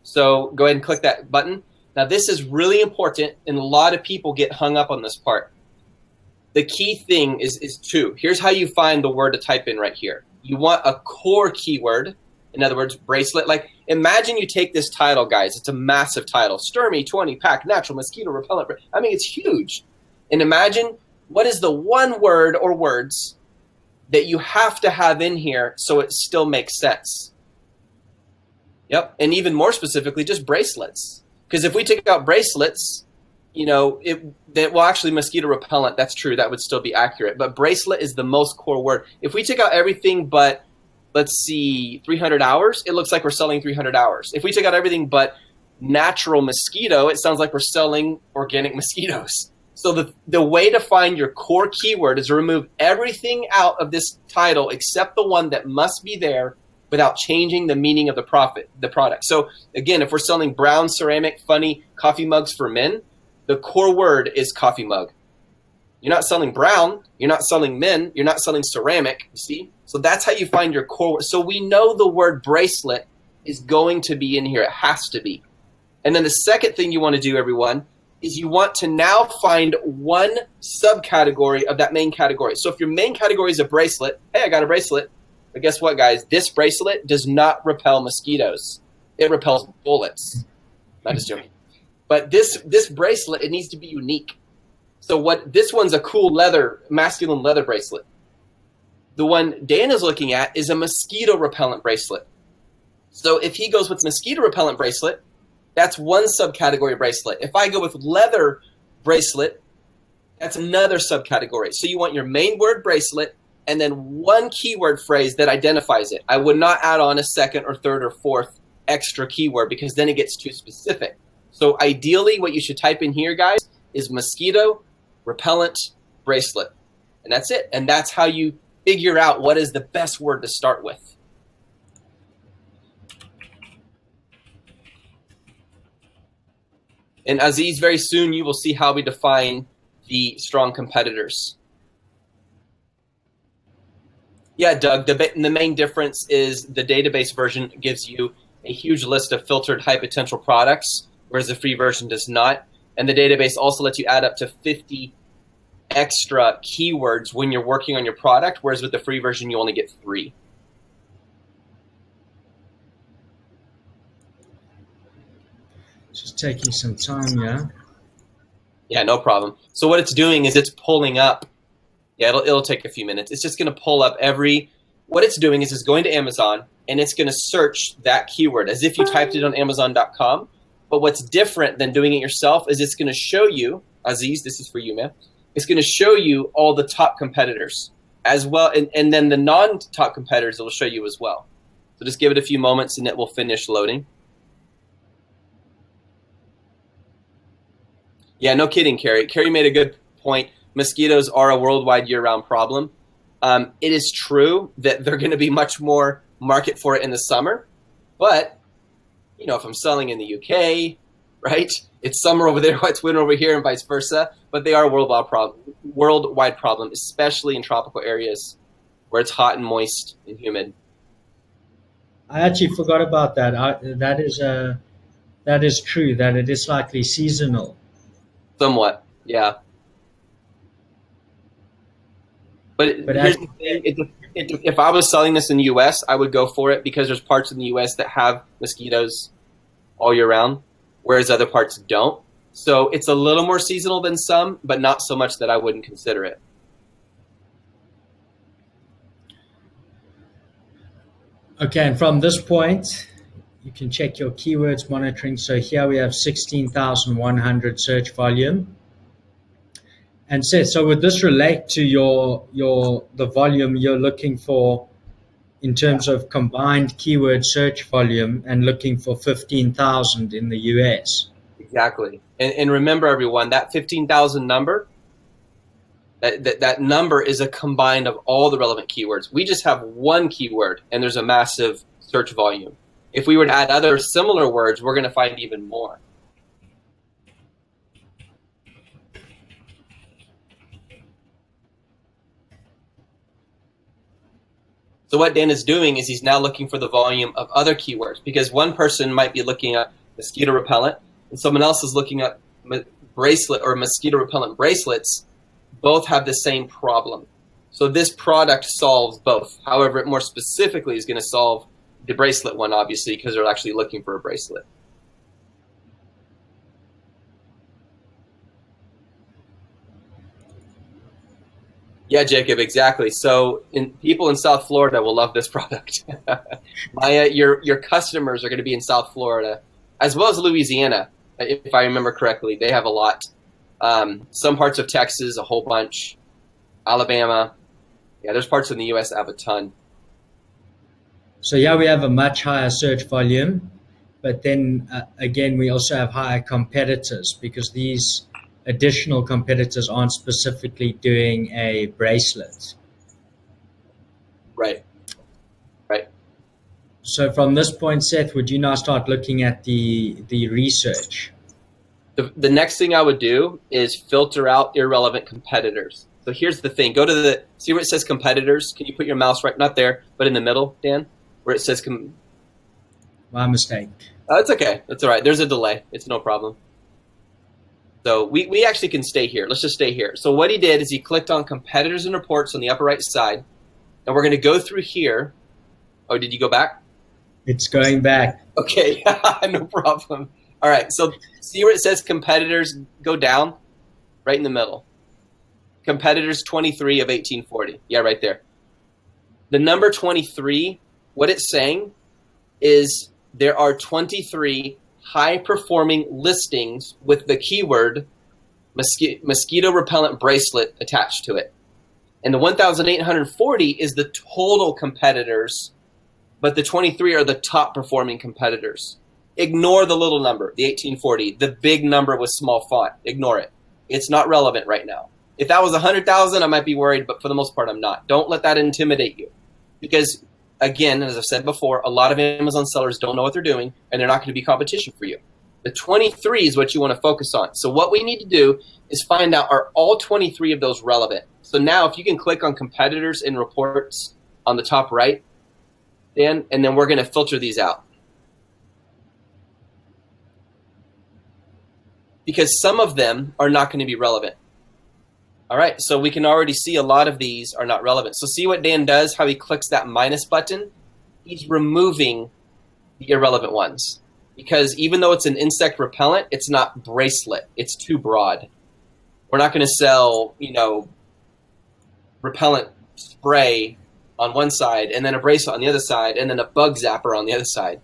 So go ahead and click that button. Now, this is really important, and a lot of people get hung up on this part. The key thing is two. Here's how you find the word to type in right here. You want a core keyword, in other words, bracelet. Like, imagine you take this title, guys. It's a massive title. Sturmy 20-pack natural mosquito repellent. I mean, it's huge. And imagine what is the one word or words that you have to have in here so it still makes sense. Yep, and even more specifically, just bracelets. Because if we take out bracelets, actually mosquito repellent, that's true, that would still be accurate. But bracelet is the most core word. If we take out everything but, let's see, 300 hours, it looks like we're selling 300 hours. If we take out everything but natural mosquito, it sounds like we're selling organic mosquitoes. So the way to find your core keyword is to remove everything out of this title except the one that must be there without changing the meaning of the product. So again, if we're selling brown ceramic funny coffee mugs for men, the core word is coffee mug. You're not selling brown, you're not selling men, you're not selling ceramic, you see? So that's how you find your core word. So we know the word bracelet is going to be in here. It has to be. And then the second thing you want to do, everyone, is you want to now find one subcategory of that main category. So if your main category is a bracelet, hey, I got a bracelet. But guess what, guys? This bracelet does not repel mosquitoes. It repels bullets. Not just joking. But this bracelet, it needs to be unique. So this one's a cool masculine leather bracelet. The one Dan is looking at is a mosquito repellent bracelet. So if he goes with mosquito repellent bracelet, that's one subcategory bracelet. If I go with leather bracelet, that's another subcategory. So you want your main word bracelet and then one keyword phrase that identifies it. I would not add on a second or third or fourth extra keyword because then it gets too specific. So ideally what you should type in here, guys, is mosquito repellent bracelet. And that's it. And that's how you figure out what is the best word to start with. And Aziz, very soon you will see how we define the strong competitors. Yeah, Doug, the main difference is the database version gives you a huge list of filtered high potential products, whereas the free version does not. And the database also lets you add up to 50 extra keywords when you're working on your product, whereas with the free version, you only get 3. Just taking some time, yeah. Yeah, no problem. So what it's doing is it's pulling up. Yeah, it'll take a few minutes. It's just going to pull up what it's doing is it's going to Amazon, and it's going to search that keyword as if you typed it on Amazon.com. But what's different than doing it yourself is it's going to show you, Aziz, this is for you, man. It's going to show you all the top competitors as well, and then the non-top competitors it will show you as well. So just give it a few moments, and it will finish loading. Yeah, no kidding, Carrie. Carrie made a good point. Mosquitoes are a worldwide year-round problem. It is true that they're going to be much more market for it in the summer, but if I'm selling in the UK, right? It's summer over there, it's winter over here, and vice versa. But they are a worldwide problem, especially in tropical areas where it's hot and moist and humid. I actually forgot about that. That is true. That it is slightly seasonal. Somewhat, yeah. But here's the thing. If I was selling this in the U.S., I would go for it because there's parts in the U.S. that have mosquitoes all year round, whereas other parts don't. So it's a little more seasonal than some, but not so much that I wouldn't consider it. Okay, and from this point, you can check your keywords monitoring. So here we have 16,100 search volume. And Seth, so would this relate to the volume you're looking for in terms of combined keyword search volume and looking for 15,000 in the US? Exactly. And remember, everyone, that 15,000 number, that number is a combined of all the relevant keywords. We just have one keyword, and there's a massive search volume. If we were to add other similar words, we're going to find even more. So what Dan is doing is he's now looking for the volume of other keywords, because one person might be looking at mosquito repellent and someone else is looking at bracelet or mosquito repellent bracelets. Both have the same problem. So this product solves both. However, it more specifically is going to solve the bracelet one, obviously, because they're actually looking for a bracelet. Yeah, Jacob, exactly. So people in South Florida will love this product. Maya, your customers are going to be in South Florida, as well as Louisiana, if I remember correctly. They have a lot. Some parts of Texas, a whole bunch. Alabama. Yeah, there's parts in the U.S. that have a ton. So yeah, we have a much higher search volume, but then again, we also have higher competitors because these additional competitors aren't specifically doing a bracelet. Right. Right. So from this point, Seth, would you now start looking at the research? The next thing I would do is filter out irrelevant competitors. So here's the thing. Go to see where it says competitors. Can you put your mouse right, not there, but in the middle, Dan, where it says My mistake. Oh, it's okay. It's all right. There's a delay. It's no problem. So we actually can stay here. Let's just stay here. So what he did is he clicked on competitors and reports on the upper right side. And we're going to go through here. Oh, did you go back? It's going back. Okay, no problem. All right, so see where it says competitors, go down, right in the middle. Competitors 23 of 1840. Yeah, right there. The number 23, what it's saying is there are 23 high-performing listings with the keyword mosquito repellent bracelet attached to it. And the 1,840 is the total competitors, but the 23 are the top-performing competitors. Ignore the little number, the 1840, the big number with small font. Ignore it. It's not relevant right now. If that was 100,000, I might be worried, but for the most part, I'm not. Don't let that intimidate you. Because, again, as I've said before, a lot of Amazon sellers don't know what they're doing, and they're not going to be competition for you. The 23 is what you want to focus on. So what we need to do is find out, are all 23 of those relevant? So now if you can click on competitors and reports on the top right, Dan, and then we're going to filter these out. Because some of them are not going to be relevant. All right, so we can already see a lot of these are not relevant. So see what Dan does, how he clicks that minus button? He's removing the irrelevant ones. Because even though it's an insect repellent, it's not bracelet. It's too broad. We're not going to sell, repellent spray on one side, and then a bracelet on the other side, and then a bug zapper on the other side.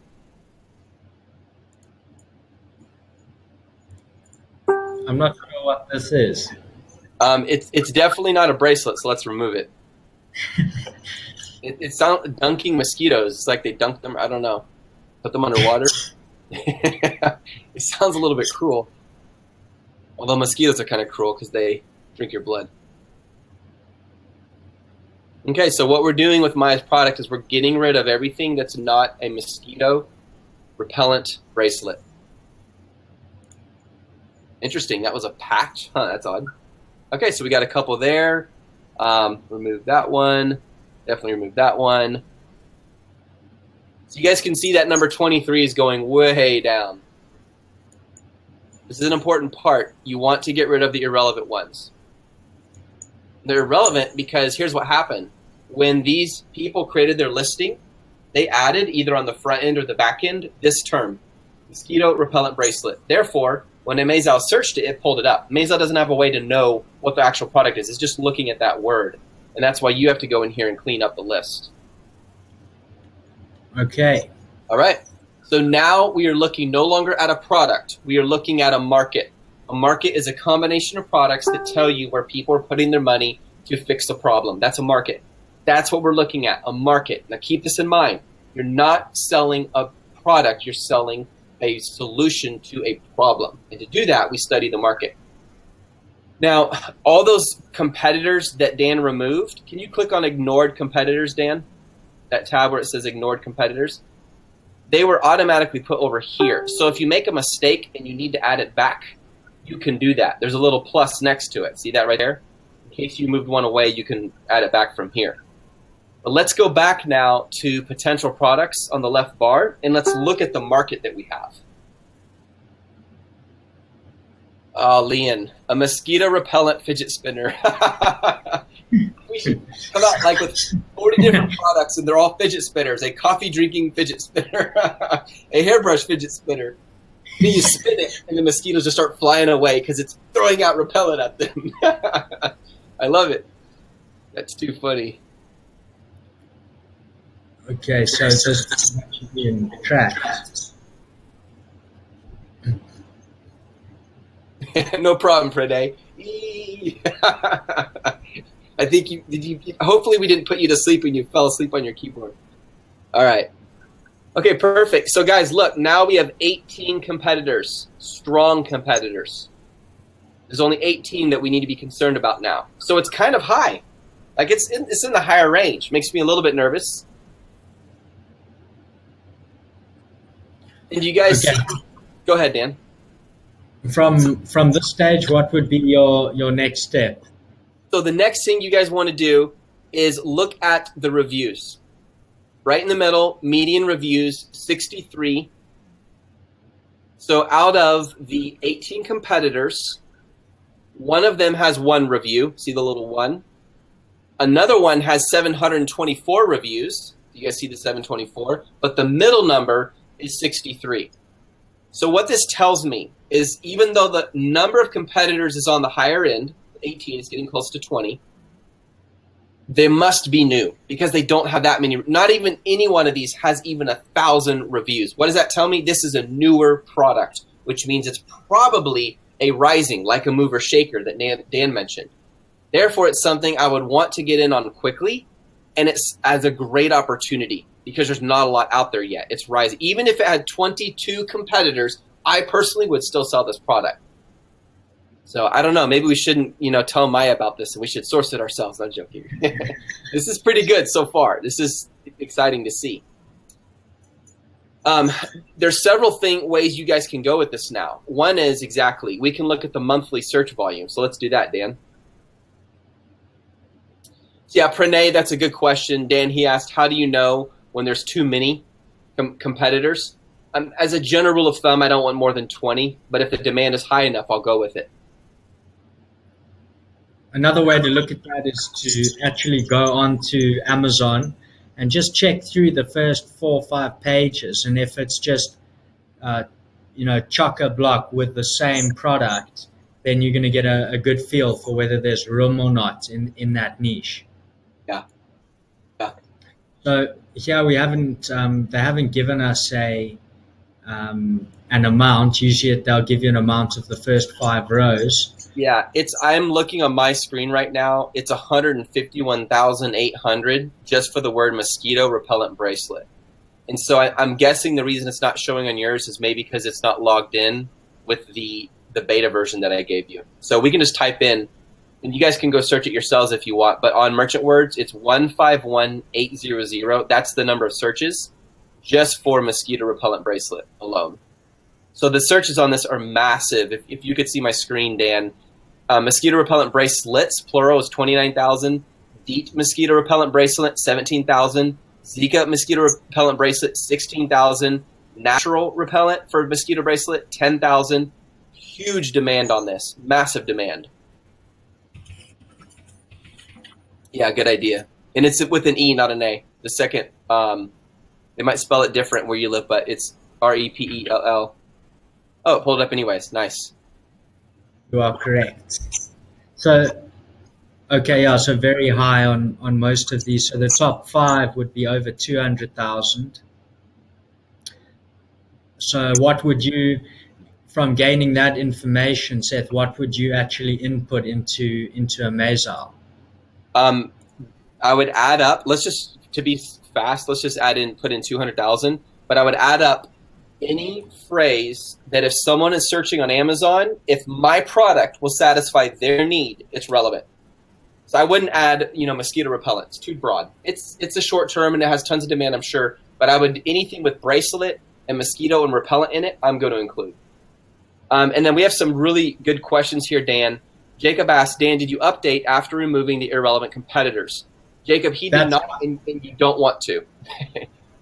I'm not sure what this is. It's definitely not a bracelet, so let's remove it. It sounds dunking mosquitoes. It's like they dunk them. I don't know. Put them underwater. It sounds a little bit cruel. Although mosquitoes are kind of cruel because they drink your blood. Okay, so what we're doing with Maya's product is we're getting rid of everything that's not a mosquito repellent bracelet. Interesting. That was a patch. Huh, that's odd. Okay, so we got a couple there. Remove that one. Definitely remove that one. So you guys can see that number 23 is going way down. This is an important part. You want to get rid of the irrelevant ones. They're irrelevant because here's what happened. When these people created their listing, they added either on the front end or the back end this term, mosquito repellent bracelet. Therefore, when AmazeOwl searched it, it pulled it up. AmazeOwl doesn't have a way to know what the actual product is. It's just looking at that word. And that's why you have to go in here and clean up the list. Okay. All right. So now we are looking no longer at a product. We are looking at a market. A market is a combination of products that tell you where people are putting their money to fix a problem. That's a market. That's what we're looking at, a market. Now keep this in mind. You're not selling a product. You're selling a solution to a problem. And to do that, we study the market. Now, all those competitors that Dan removed, can you click on ignored competitors, Dan? That tab where it says ignored competitors. They were automatically put over here. So if you make a mistake and you need to add it back, you can do that. There's a little plus next to it. See that right there? In case you moved one away, you can add it back from here. But let's go back now to potential products on the left bar, and let's look at the market that we have. Oh, Leon, a mosquito repellent fidget spinner. We should come out like with 40 different products, and they're all fidget spinners. A coffee drinking fidget spinner, a hairbrush fidget spinner. Then you spin it, and the mosquitoes just start flying away because it's throwing out repellent at them. I love it. That's too funny. Okay, so this should be in track. No problem, Prede. I think hopefully we didn't put you to sleep when you fell asleep on your keyboard. All right. Okay, perfect. So guys, look, now we have 18 competitors, strong competitors. There's only 18 that we need to be concerned about now. So it's kind of high. Like it's in the higher range. Makes me a little bit nervous. And you guys okay. Go ahead, Dan. From this stage, what would be your next step? So the next thing you guys want to do is look at the reviews. Right in the middle, median reviews, 63. So out of the 18 competitors, one of them has 1 review. See the little 1? Another one has 724 reviews. You guys see the 724? But the middle number is 63. So what this tells me is even though the number of competitors is on the higher end, 18 is getting close to 20, they must be new because they don't have that many. Not even any one of these has even 1,000 reviews. What does that tell me? This is a newer product, which means it's probably a rising, like a mover shaker that Dan mentioned. Therefore, it's something I would want to get in on quickly, and it's as a great opportunity because there's not a lot out there yet. It's rising. Even if it had 22 competitors, I personally would still sell this product. So I don't know. Maybe we shouldn't, tell Maya about this, and we should source it ourselves. I'm joking. This is pretty good so far. This is exciting to see. Um, there's several ways you guys can go with this now. One is exactly, we can look at the monthly search volume. So let's do that, Dan. Yeah, Pranay, that's a good question. Dan, he asked, how do you know when there's too many competitors? As a general rule of thumb, I don't want more than 20, but if the demand is high enough, I'll go with it. Another way to look at that is to actually go on to Amazon and just check through the first 4 or 5 pages. And if it's just, chock-a-block with the same product, then you're going to get a good feel for whether there's room or not in that niche. Yeah. Yeah. So here we haven't, they haven't given us an amount. Usually they'll give you an amount of the first 5 rows. Yeah, I'm looking on my screen right now. It's 151,800 just for the word mosquito repellent bracelet. And so I'm guessing the reason it's not showing on yours is maybe because it's not logged in with the beta version that I gave you. So we can just type in, and you guys can go search it yourselves if you want, but on Merchant Words, it's 151,800. That's the number of searches just for mosquito repellent bracelet alone. So the searches on this are massive. If you could see my screen, Dan, mosquito repellent bracelets, plural, is 29,000. DEET mosquito repellent bracelet, 17,000. Zika mosquito repellent bracelet, 16,000. Natural repellent for mosquito bracelet, 10,000. Huge demand on this, massive demand. Yeah, good idea. And it's with an E, not an A. The second, they might spell it different where you live, but it's REPELL. Oh, it pulled it up anyways. Nice. You are correct. So, okay, yeah, so very high on most of these. So the top 5 would be over 200,000. So what would you, from gaining that information, Seth, what would you actually input into AmazeOwl? I would add up, to be fast, let's just put in 200,000, but I would add up any phrase that if someone is searching on Amazon, if my product will satisfy their need, it's relevant. So I wouldn't add, mosquito repellent. It's too broad. It's a short term and it has tons of demand, I'm sure. But anything with bracelet and mosquito and repellent in it, I'm going to include. And then we have some really good questions here, Dan. Jacob asked, Dan, did you update after removing the irrelevant competitors? Jacob, he did not, and you don't want to.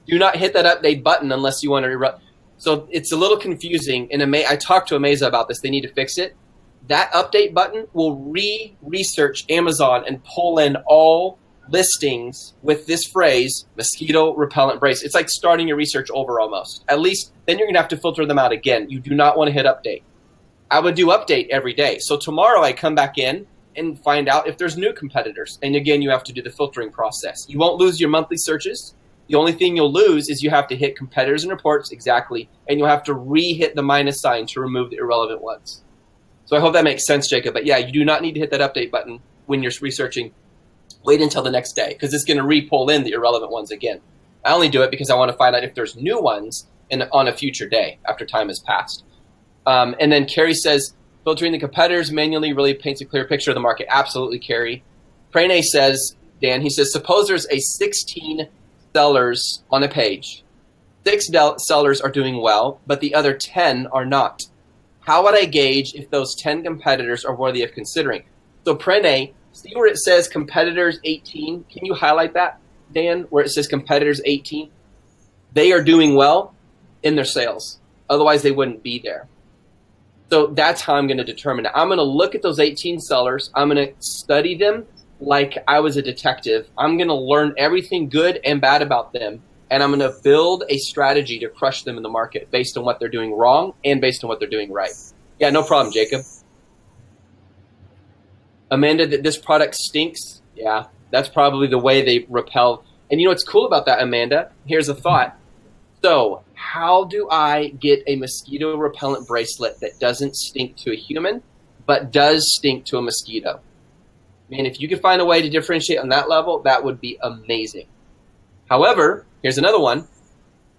Do not hit that update button unless you want to. So it's a little confusing. And I talked to AmazeOwl about this. They need to fix it. That update button will research Amazon and pull in all listings with this phrase, mosquito repellent brace. It's like starting your research over almost. At least then you're going to have to filter them out again. You do not want to hit update. I would do update every day. So tomorrow I come back in and find out if there's new competitors. And again, you have to do the filtering process. You won't lose your monthly searches. The only thing you'll lose is you have to hit competitors and reports, exactly, and you'll have to re-hit the minus sign to remove the irrelevant ones. So I hope that makes sense, Jacob. But yeah, you do not need to hit that update button when you're researching. Wait until the next day because it's going to re-pull in the irrelevant ones again. I only do it because I want to find out if there's new ones on a future day after time has passed. And then Carrie says, filtering the competitors manually really paints a clear picture of the market. Absolutely, Carrie. Pranay says, Dan, he says, suppose there's 16 sellers on a page. 6 sellers are doing well, but the other 10 are not. How would I gauge if those 10 competitors are worthy of considering? So Pranay, see where it says competitors 18? Can you highlight that, Dan, where it says competitors 18? They are doing well in their sales. Otherwise, they wouldn't be there. So that's how I'm going to determine it. I'm going to look at those 18 sellers. I'm going to study them like I was a detective. I'm going to learn everything good and bad about them. And I'm going to build a strategy to crush them in the market based on what they're doing wrong and based on what they're doing right. Yeah, no problem, Jacob. Amanda, that this product stinks. Yeah, that's probably the way they repel. And you know what's cool about that, Amanda? Here's a thought. So how do I get a mosquito repellent bracelet that doesn't stink to a human, but does stink to a mosquito? Man, if you could find a way to differentiate on that level, that would be amazing. However, here's another one.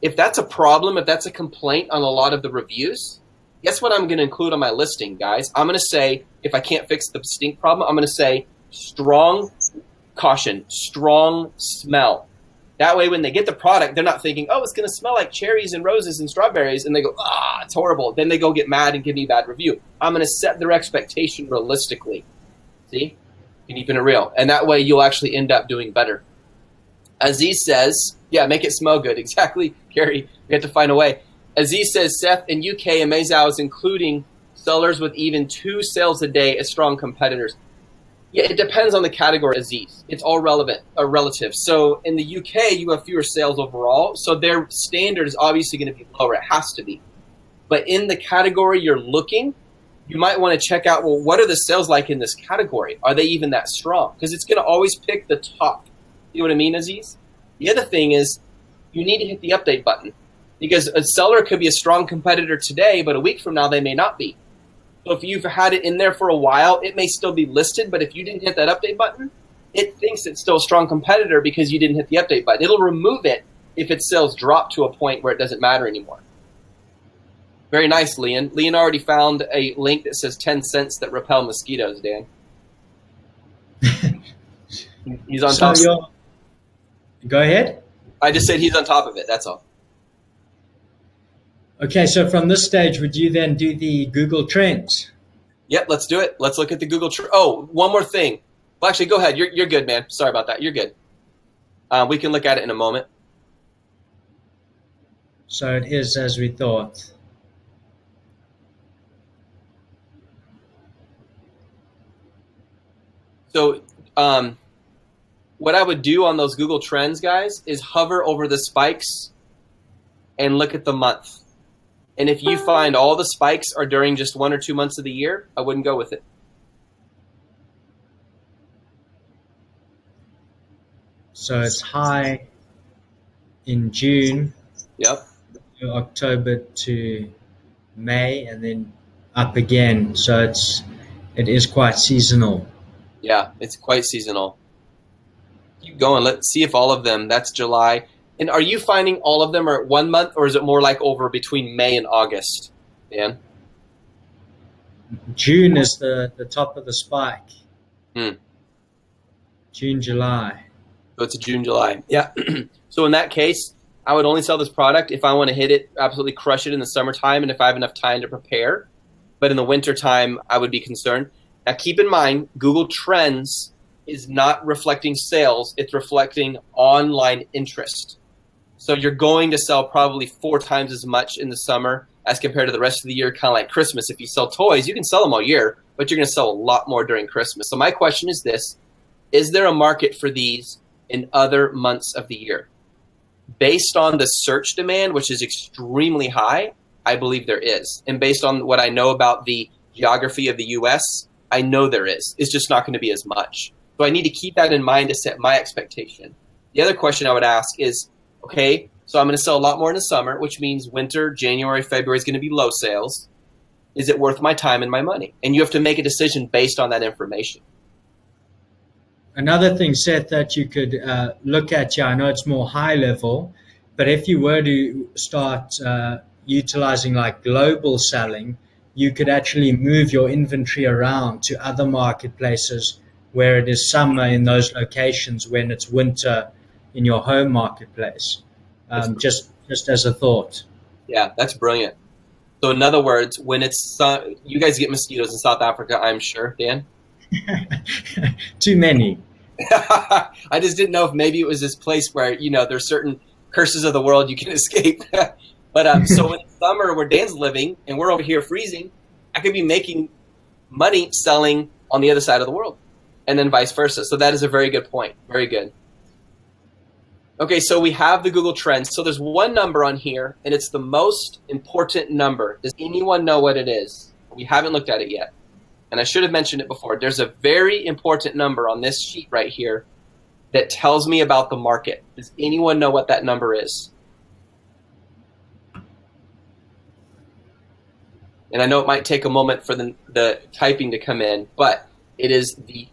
If that's a problem, if that's a complaint on a lot of the reviews, guess what I'm going to include on my listing, guys? I'm going to say, if I can't fix the stink problem, I'm going to say strong caution, strong smell. That way, when they get the product, they're not thinking, oh, it's going to smell like cherries and roses and strawberries. And they go, it's horrible. Then they go get mad and give me a bad review. I'm going to set their expectation realistically. See? Keeping it real. And that way, you'll actually end up doing better. Aziz says, yeah, make it smell good. Exactly, Gary. We have to find a way. Aziz says, Seth, in UK, AmazeOwl is including sellers with even 2 sales a day as strong competitors. Yeah, it depends on the category, Aziz. It's all relative. So in the UK, you have fewer sales overall. So their standard is obviously going to be lower. It has to be. But in the category you're looking, you might want to check out, well, what are the sales like in this category? Are they even that strong? Because it's going to always pick the top. You know what I mean, Aziz? The other thing is you need to hit the update button. Because a seller could be a strong competitor today, but a week from now they may not be. So if you've had it in there for a while, it may still be listed, but if you didn't hit that update button, it thinks it's still a strong competitor because you didn't hit the update button. It'll remove it if its sales drop to a point where it doesn't matter anymore. Very nice, Leon. Leon already found a link that says 10 cents that repel mosquitoes, Dan. He's on top of it. Go ahead. I just said he's on top of it, that's all. Okay, so from this stage, would you then do the Google Trends? Yep, let's do it. Let's look at the Google Trends. Oh, one more thing. Well, actually, go ahead. You're good, man. Sorry about that. You're good. We can look at it in a moment. So it is as we thought. So what I would do on those Google Trends, guys, is hover over the spikes and look at the month. And if you find all the spikes are during just 1 or 2 months of the year, I wouldn't go with it. So it's high in June, Yep. October to May, and then up again. So it is quite seasonal. Yeah, it's quite seasonal. Keep going. Let's see if all of them, that's July. And are you finding all of them are 1 month, or is it more like over between May and August, Dan? June is the top of the spike. June, July. So it's a June, July. Yeah. So in that case, I would only sell this product if I want to hit it, absolutely crush it in the summertime, and if I have enough time to prepare. But in the wintertime, I would be concerned. Now, keep in mind, Google Trends is not reflecting sales. It's reflecting online interest. So you're going to sell probably 4 times as much in the summer as compared to the rest of the year, kind of like Christmas. If you sell toys, you can sell them all year, but you're going to sell a lot more during Christmas. So my question is this: is there a market for these in other months of the year? Based on the search demand, which is extremely high, I believe there is. And based on what I know about the geography of the U.S., I know there is. It's just not going to be as much. So I need to keep that in mind to set my expectation. The other question I would ask is, okay, so I'm going to sell a lot more in the summer, which means winter, January, February is going to be low sales. Is it worth my time and my money? And you have to make a decision based on that information. Another thing, Seth, that you could look at, I know it's more high level, but if you were to start utilizing like global selling, you could actually move your inventory around to other marketplaces where it is summer in those locations when it's winter in your home marketplace. Just as a thought. Yeah, that's brilliant. So in other words, when it's you guys get mosquitoes in South Africa, I'm sure, Dan? Too many. I just didn't know if maybe it was this place where, there's certain curses of the world you can escape. But so in summer where Dan's living and we're over here freezing, I could be making money selling on the other side of the world, and then vice versa. So that is a very good point. Very good. Okay, so we have the Google Trends. So there's one number on here, and it's the most important number. Does anyone know what it is? We haven't looked at it yet. And I should have mentioned it before. There's a very important number on this sheet right here that tells me about the market. Does anyone know what that number is? And I know it might take a moment for the typing to come in, but it is the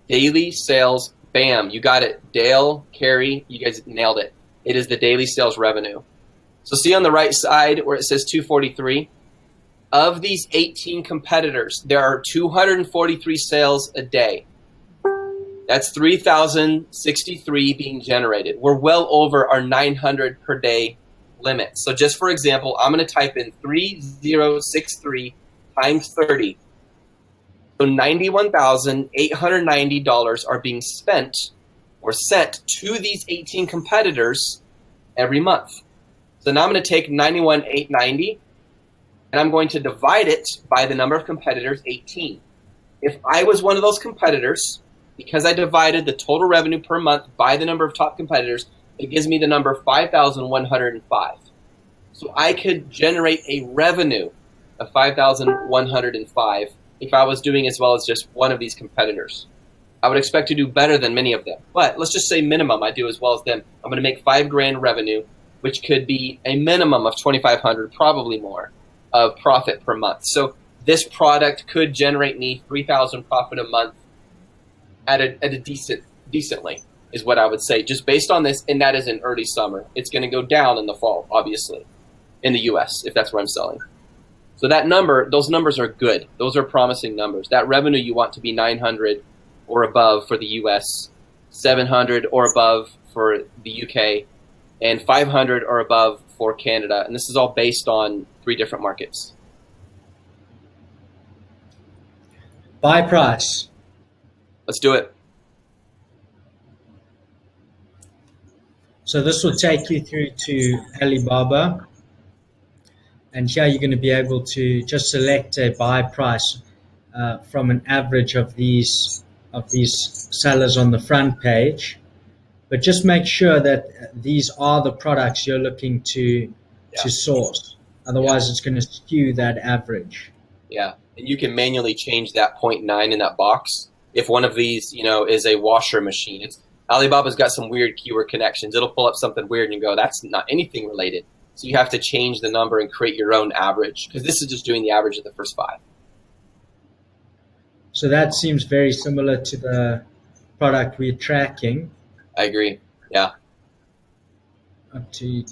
daily sales. Bam, you got it. Dale, Carrie, you guys nailed it. It is the daily sales revenue. So see on the right side where it says 243? Of these 18 competitors, there are 243 sales a day. That's 3,063 being generated. We're well over our 900 per day limit. So just for example, I'm going to type in 3063 times 30. So $91,890 are being spent or sent to these 18 competitors every month. So now I'm going to take 91,890 and I'm going to divide it by the number of competitors, 18. If I was one of those competitors, because I divided the total revenue per month by the number of top competitors, it gives me the number 5,105. So I could generate a revenue of 5,105 if I was doing as well as just one of these competitors. I would expect to do better than many of them. But let's just say minimum I do as well as them. I'm going to make $5,000 revenue, which could be a minimum of 2,500, probably more, of profit per month. So this product could generate me 3,000 profit a month at a decently is what I would say, just based on this, and that is in early summer. It's going to go down in the fall, obviously, in the U.S. if that's where I'm selling. So that number, those numbers are good. Those are promising numbers. That revenue you want to be 900 or above for the U.S., 700 or above for the U.K., and 500 or above for Canada. And this is all based on 3 different markets. Buy price. Let's do it. So this will take you through to Alibaba. And here you're going to be able to just select a buy price from an average of these sellers on the front page. But just make sure that these are the products you're looking to source. Otherwise, it's going to skew that average. Yeah, and you can manually change that 0.9 in that box. If one of these, is a washer machine, Alibaba's got some weird keyword connections. It'll pull up something weird and you go, that's not anything related. So you have to change the number and create your own average, because this is just doing the average of the first 5. So that seems very similar to the product we're tracking. I agree. Yeah. Up to.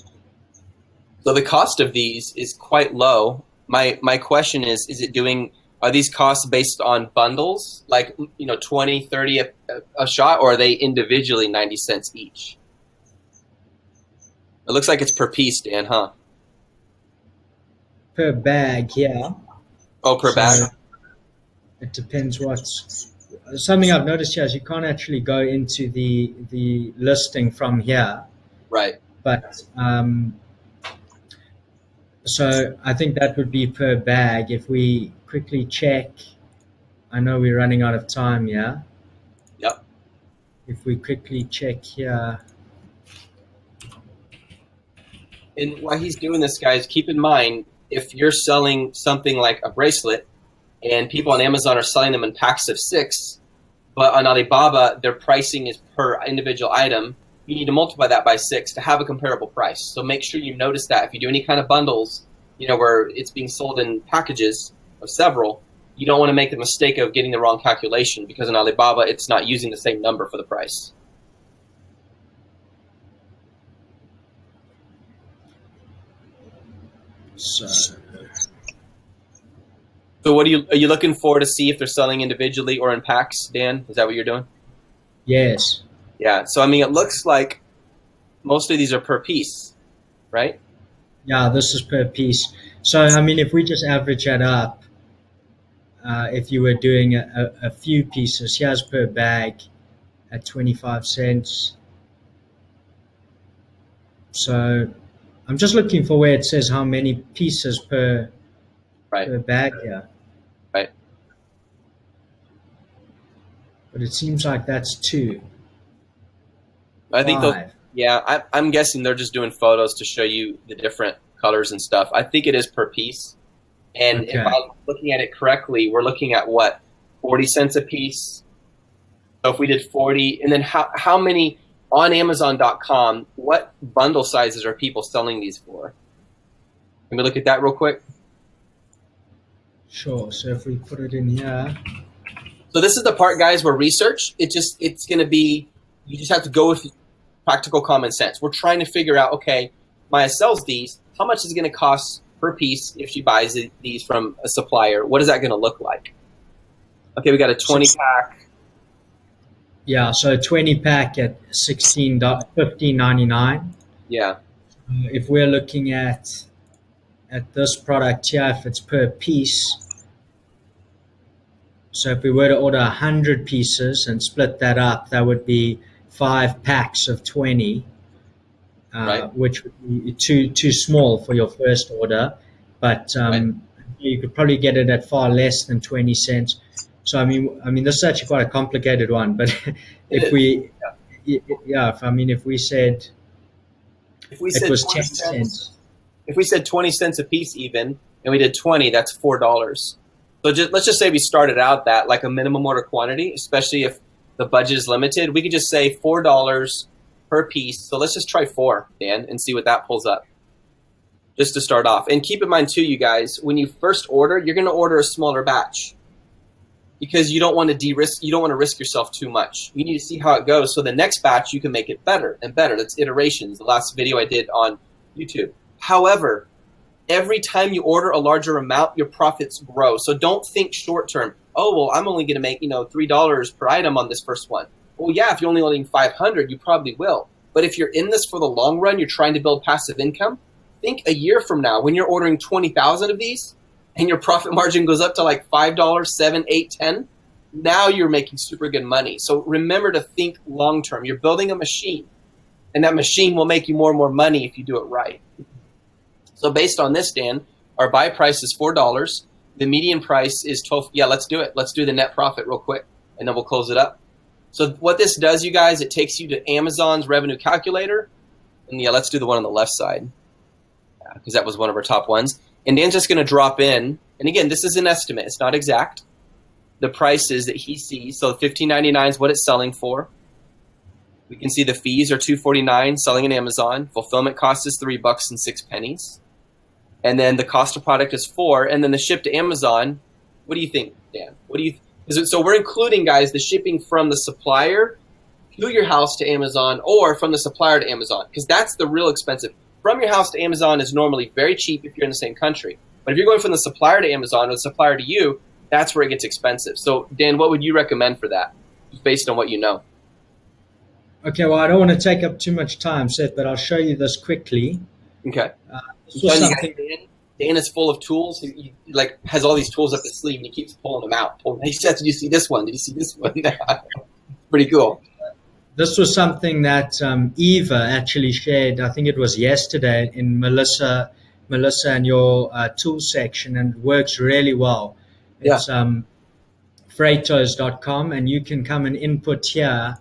So the cost of these is quite low. My question is are these costs based on bundles, like 20, 30 a shot, or are they individually 90 cents each? It looks like it's per piece, Dan, huh? Per bag, yeah. Oh, per bag? It depends what's... Something I've noticed here is you can't actually go into the listing from here. Right. But, so I think that would be per bag. If we quickly check, I know we're running out of time, yeah? Yep. If we quickly check here... And while he's doing this, guys, keep in mind, if you're selling something like a bracelet and people on Amazon are selling them in packs of 6, but on Alibaba, their pricing is per individual item, you need to multiply that by 6 to have a comparable price. So make sure you notice that. If you do any kind of bundles, where it's being sold in packages of several, you don't want to make the mistake of getting the wrong calculation, because in Alibaba, it's not using the same number for the price. So what are you looking for to see if they're selling individually or in packs, Dan? Is that what you're doing? Yes. Yeah. So, it looks like most of these are per piece, right? Yeah, this is per piece. So, if we just average that up, if you were doing a few pieces, here's per bag at 25 cents. So I'm just looking for where it says how many pieces per bag here. Right. But it seems like that's 2. I think I'm guessing they're just doing photos to show you the different colors and stuff. I think it is per piece. And if I'm looking at it correctly, we're looking at 40 cents a piece. So if we did 40, and then how many on Amazon.com, what bundle sizes are people selling these for? Can we look at that real quick? Sure. So if we put it in here. So this is the part, guys, where research, it's going to be, you just have to go with practical common sense. We're trying to figure out, okay, Maya sells these. How much is it going to cost per piece if she buys these from a supplier? What is that going to look like? Okay, we got a 20 pack. Yeah, so 20 pack at 15.99. Yeah. If we're looking at this product here, if it's per piece, so if we were to order 100 pieces and split that up, that would be 5 packs of 20, Right. which would be too small for your first order. But Right. you could probably get it at far less than 20 cents. So I mean, this is actually quite a complicated one. But It if is. we, yeah, if we said If we it said was 20 10 cents, cents, if we said 20 cents a piece even, and we did 20, that's $4. So let's just say we started out that like a minimum order quantity, especially if the budget is limited. We could just say $4 per piece. So let's just try 4, Dan, and see what that pulls up, just to start off. And keep in mind too, you guys, when you first order, you're going to order a smaller batch because you don't want to de-risk. You don't want to risk yourself too much. You need to see how it goes. So the next batch, you can make it better and better. That's iterations. The last video I did on YouTube. However, every time you order a larger amount, your profits grow. So don't think short term. Oh, well, I'm only going to make, $3 per item on this first one. Well, yeah, if you're only ordering 500, you probably will. But if you're in this for the long run, you're trying to build passive income, think a year from now when you're ordering 20,000 of these and your profit margin goes up to like $5, $7, $8, $10, now you're making super good money. So remember to think long term. You're building a machine, and that machine will make you more and more money if you do it right. So based on this, Dan, our buy price is $4. The median price is 12. Yeah, let's do it. Let's do the net profit real quick, and then we'll close it up. So what this does, you guys, it takes you to Amazon's revenue calculator. And yeah, let's do the one on the left side because that was one of our top ones. And Dan's just going to drop in. And again, this is an estimate. It's not exact. The prices that he sees. So $15.99 is what it's selling for. We can see the fees are $2.49 selling in Amazon. Fulfillment cost is $3.06. And then the cost of product is $4. And then the ship to Amazon, what do you think, Dan? What do you So we're including, guys, the shipping from the supplier to your house to Amazon or from the supplier to Amazon, because that's the real expensive. From your house to Amazon is normally very cheap if you're in the same country. But if you're going from the supplier to Amazon or the supplier to you, that's where it gets expensive. So, Dan, what would you recommend for that, based on what you know? okay. Well, I don't want to take up too much time, Seth, but I'll show you this quickly. Okay. This was something. Dan is full of tools. He like has all these tools up his sleeve, and he keeps pulling them out. He said, "Did you see this one? Did you see this one?" Pretty cool. This was something that Eva actually shared. I think it was yesterday in Melissa and your tool section, and works really well. It's Freightos.com, and you can come and input here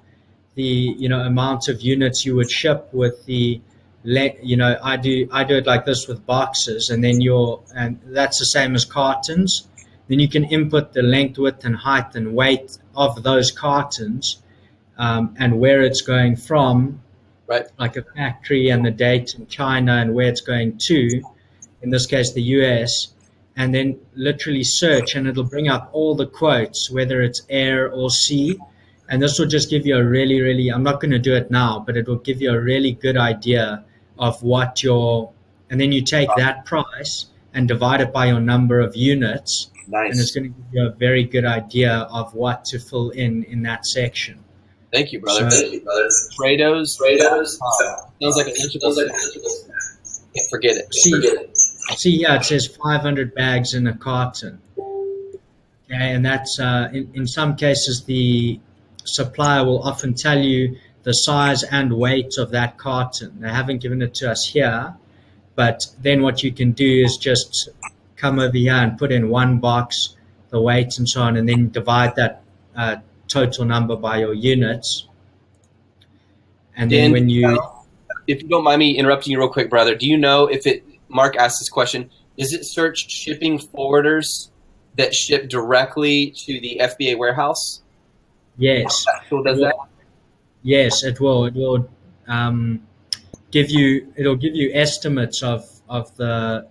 the amount of units you would ship with the. I do it like this with boxes, and then and that's the same as cartons. Then you can input the length, width, and height and weight of those cartons, and where it's going from, right? Like a factory and the date in China and where it's going to, in this case the US, and then literally search, and it'll bring up all the quotes, whether it's air or sea. And this will just give you a really, really, I'm not going to do it now, but it will give you a really good idea of what and then you take that price and divide it by your number of units. Nice. And it's going to give you a very good idea of what to fill in that section. Thank you, brother. So, Thank you, brother. Freightos. Sounds like an eligible. Can't forget it. See, yeah, it says 500 bags in a carton. Okay, and that's, in some cases, the supplier will often tell you the size and weight of that carton. They haven't given it to us here, but then what you can do is just come over here and put in one box the weight and so on, and then divide that total number by your units. And then when if you don't mind me interrupting you real quick, brother, do you know if Mark asked this question, does it search shipping forwarders that ship directly to the FBA warehouse? Yes. Tool does that? Yes, it will. It will give you estimates of the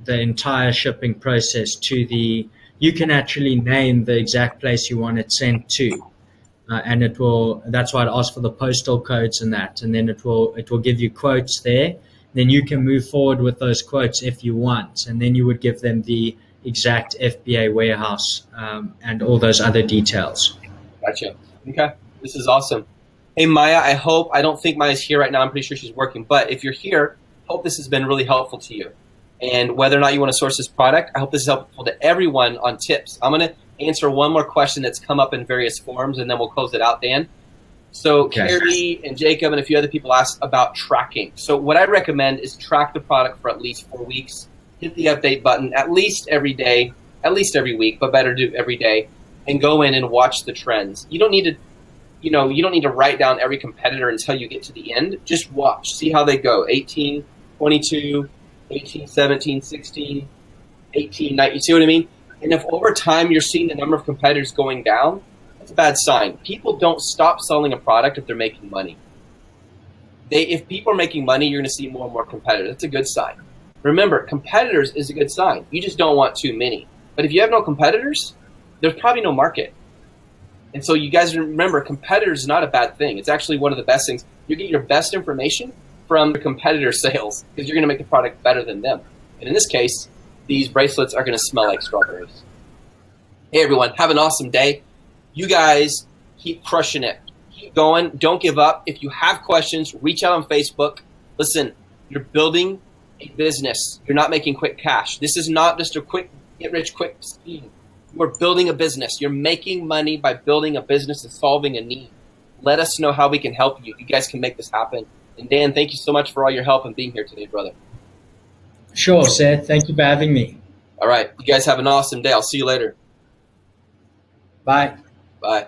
entire shipping process to the. You can actually name the exact place you want it sent to, and it will. That's why it asks for the postal codes and that, and then it will give you quotes there. Then you can move forward with those quotes if you want, and then you would give them the exact FBA warehouse and all those other details. Gotcha. Okay. This is awesome. Hey, Maya, I don't think Maya's here right now. I'm pretty sure she's working. But if you're here, hope this has been really helpful to you. And whether or not you want to source this product, I hope this is helpful to everyone on tips. I'm going to answer one more question that's come up in various forums, and then we'll close it out, Dan. So Okay. Carrie and Jacob and a few other people asked about tracking. So what I recommend is track the product for at least 4 weeks. Hit the update button at least every day, at least every week, but better do every day, and go in and watch the trends. You don't need to, you don't need to write down every competitor until you get to the end. Just watch, see how they go. 18, 22, 18, 17, 16, 18, 19. You see what I mean? And if over time you're seeing the number of competitors going down, that's a bad sign. People don't stop selling a product if they're making money. If people are making money, you're going to see more and more competitors. That's a good sign. Remember, competitors is a good sign. You just don't want too many. But if you have no competitors, there's probably no market. And so you guys remember, competitors is not a bad thing. It's actually one of the best things. You get your best information from the competitor sales because you're going to make the product better than them. And in this case, these bracelets are going to smell like strawberries. Hey, everyone, have an awesome day. You guys keep crushing it. Keep going. Don't give up. If you have questions, reach out on Facebook. Listen, you're building a business. You're not making quick cash. This is not just a quick get-rich-quick scheme. You're building a business. You're making money by building a business and solving a need. Let us know how we can help you. You guys can make this happen. And Dan, thank you so much for all your help and being here today, brother. Sure, Seth. Thank you for having me. All right. You guys have an awesome day. I'll see you later. Bye. Bye.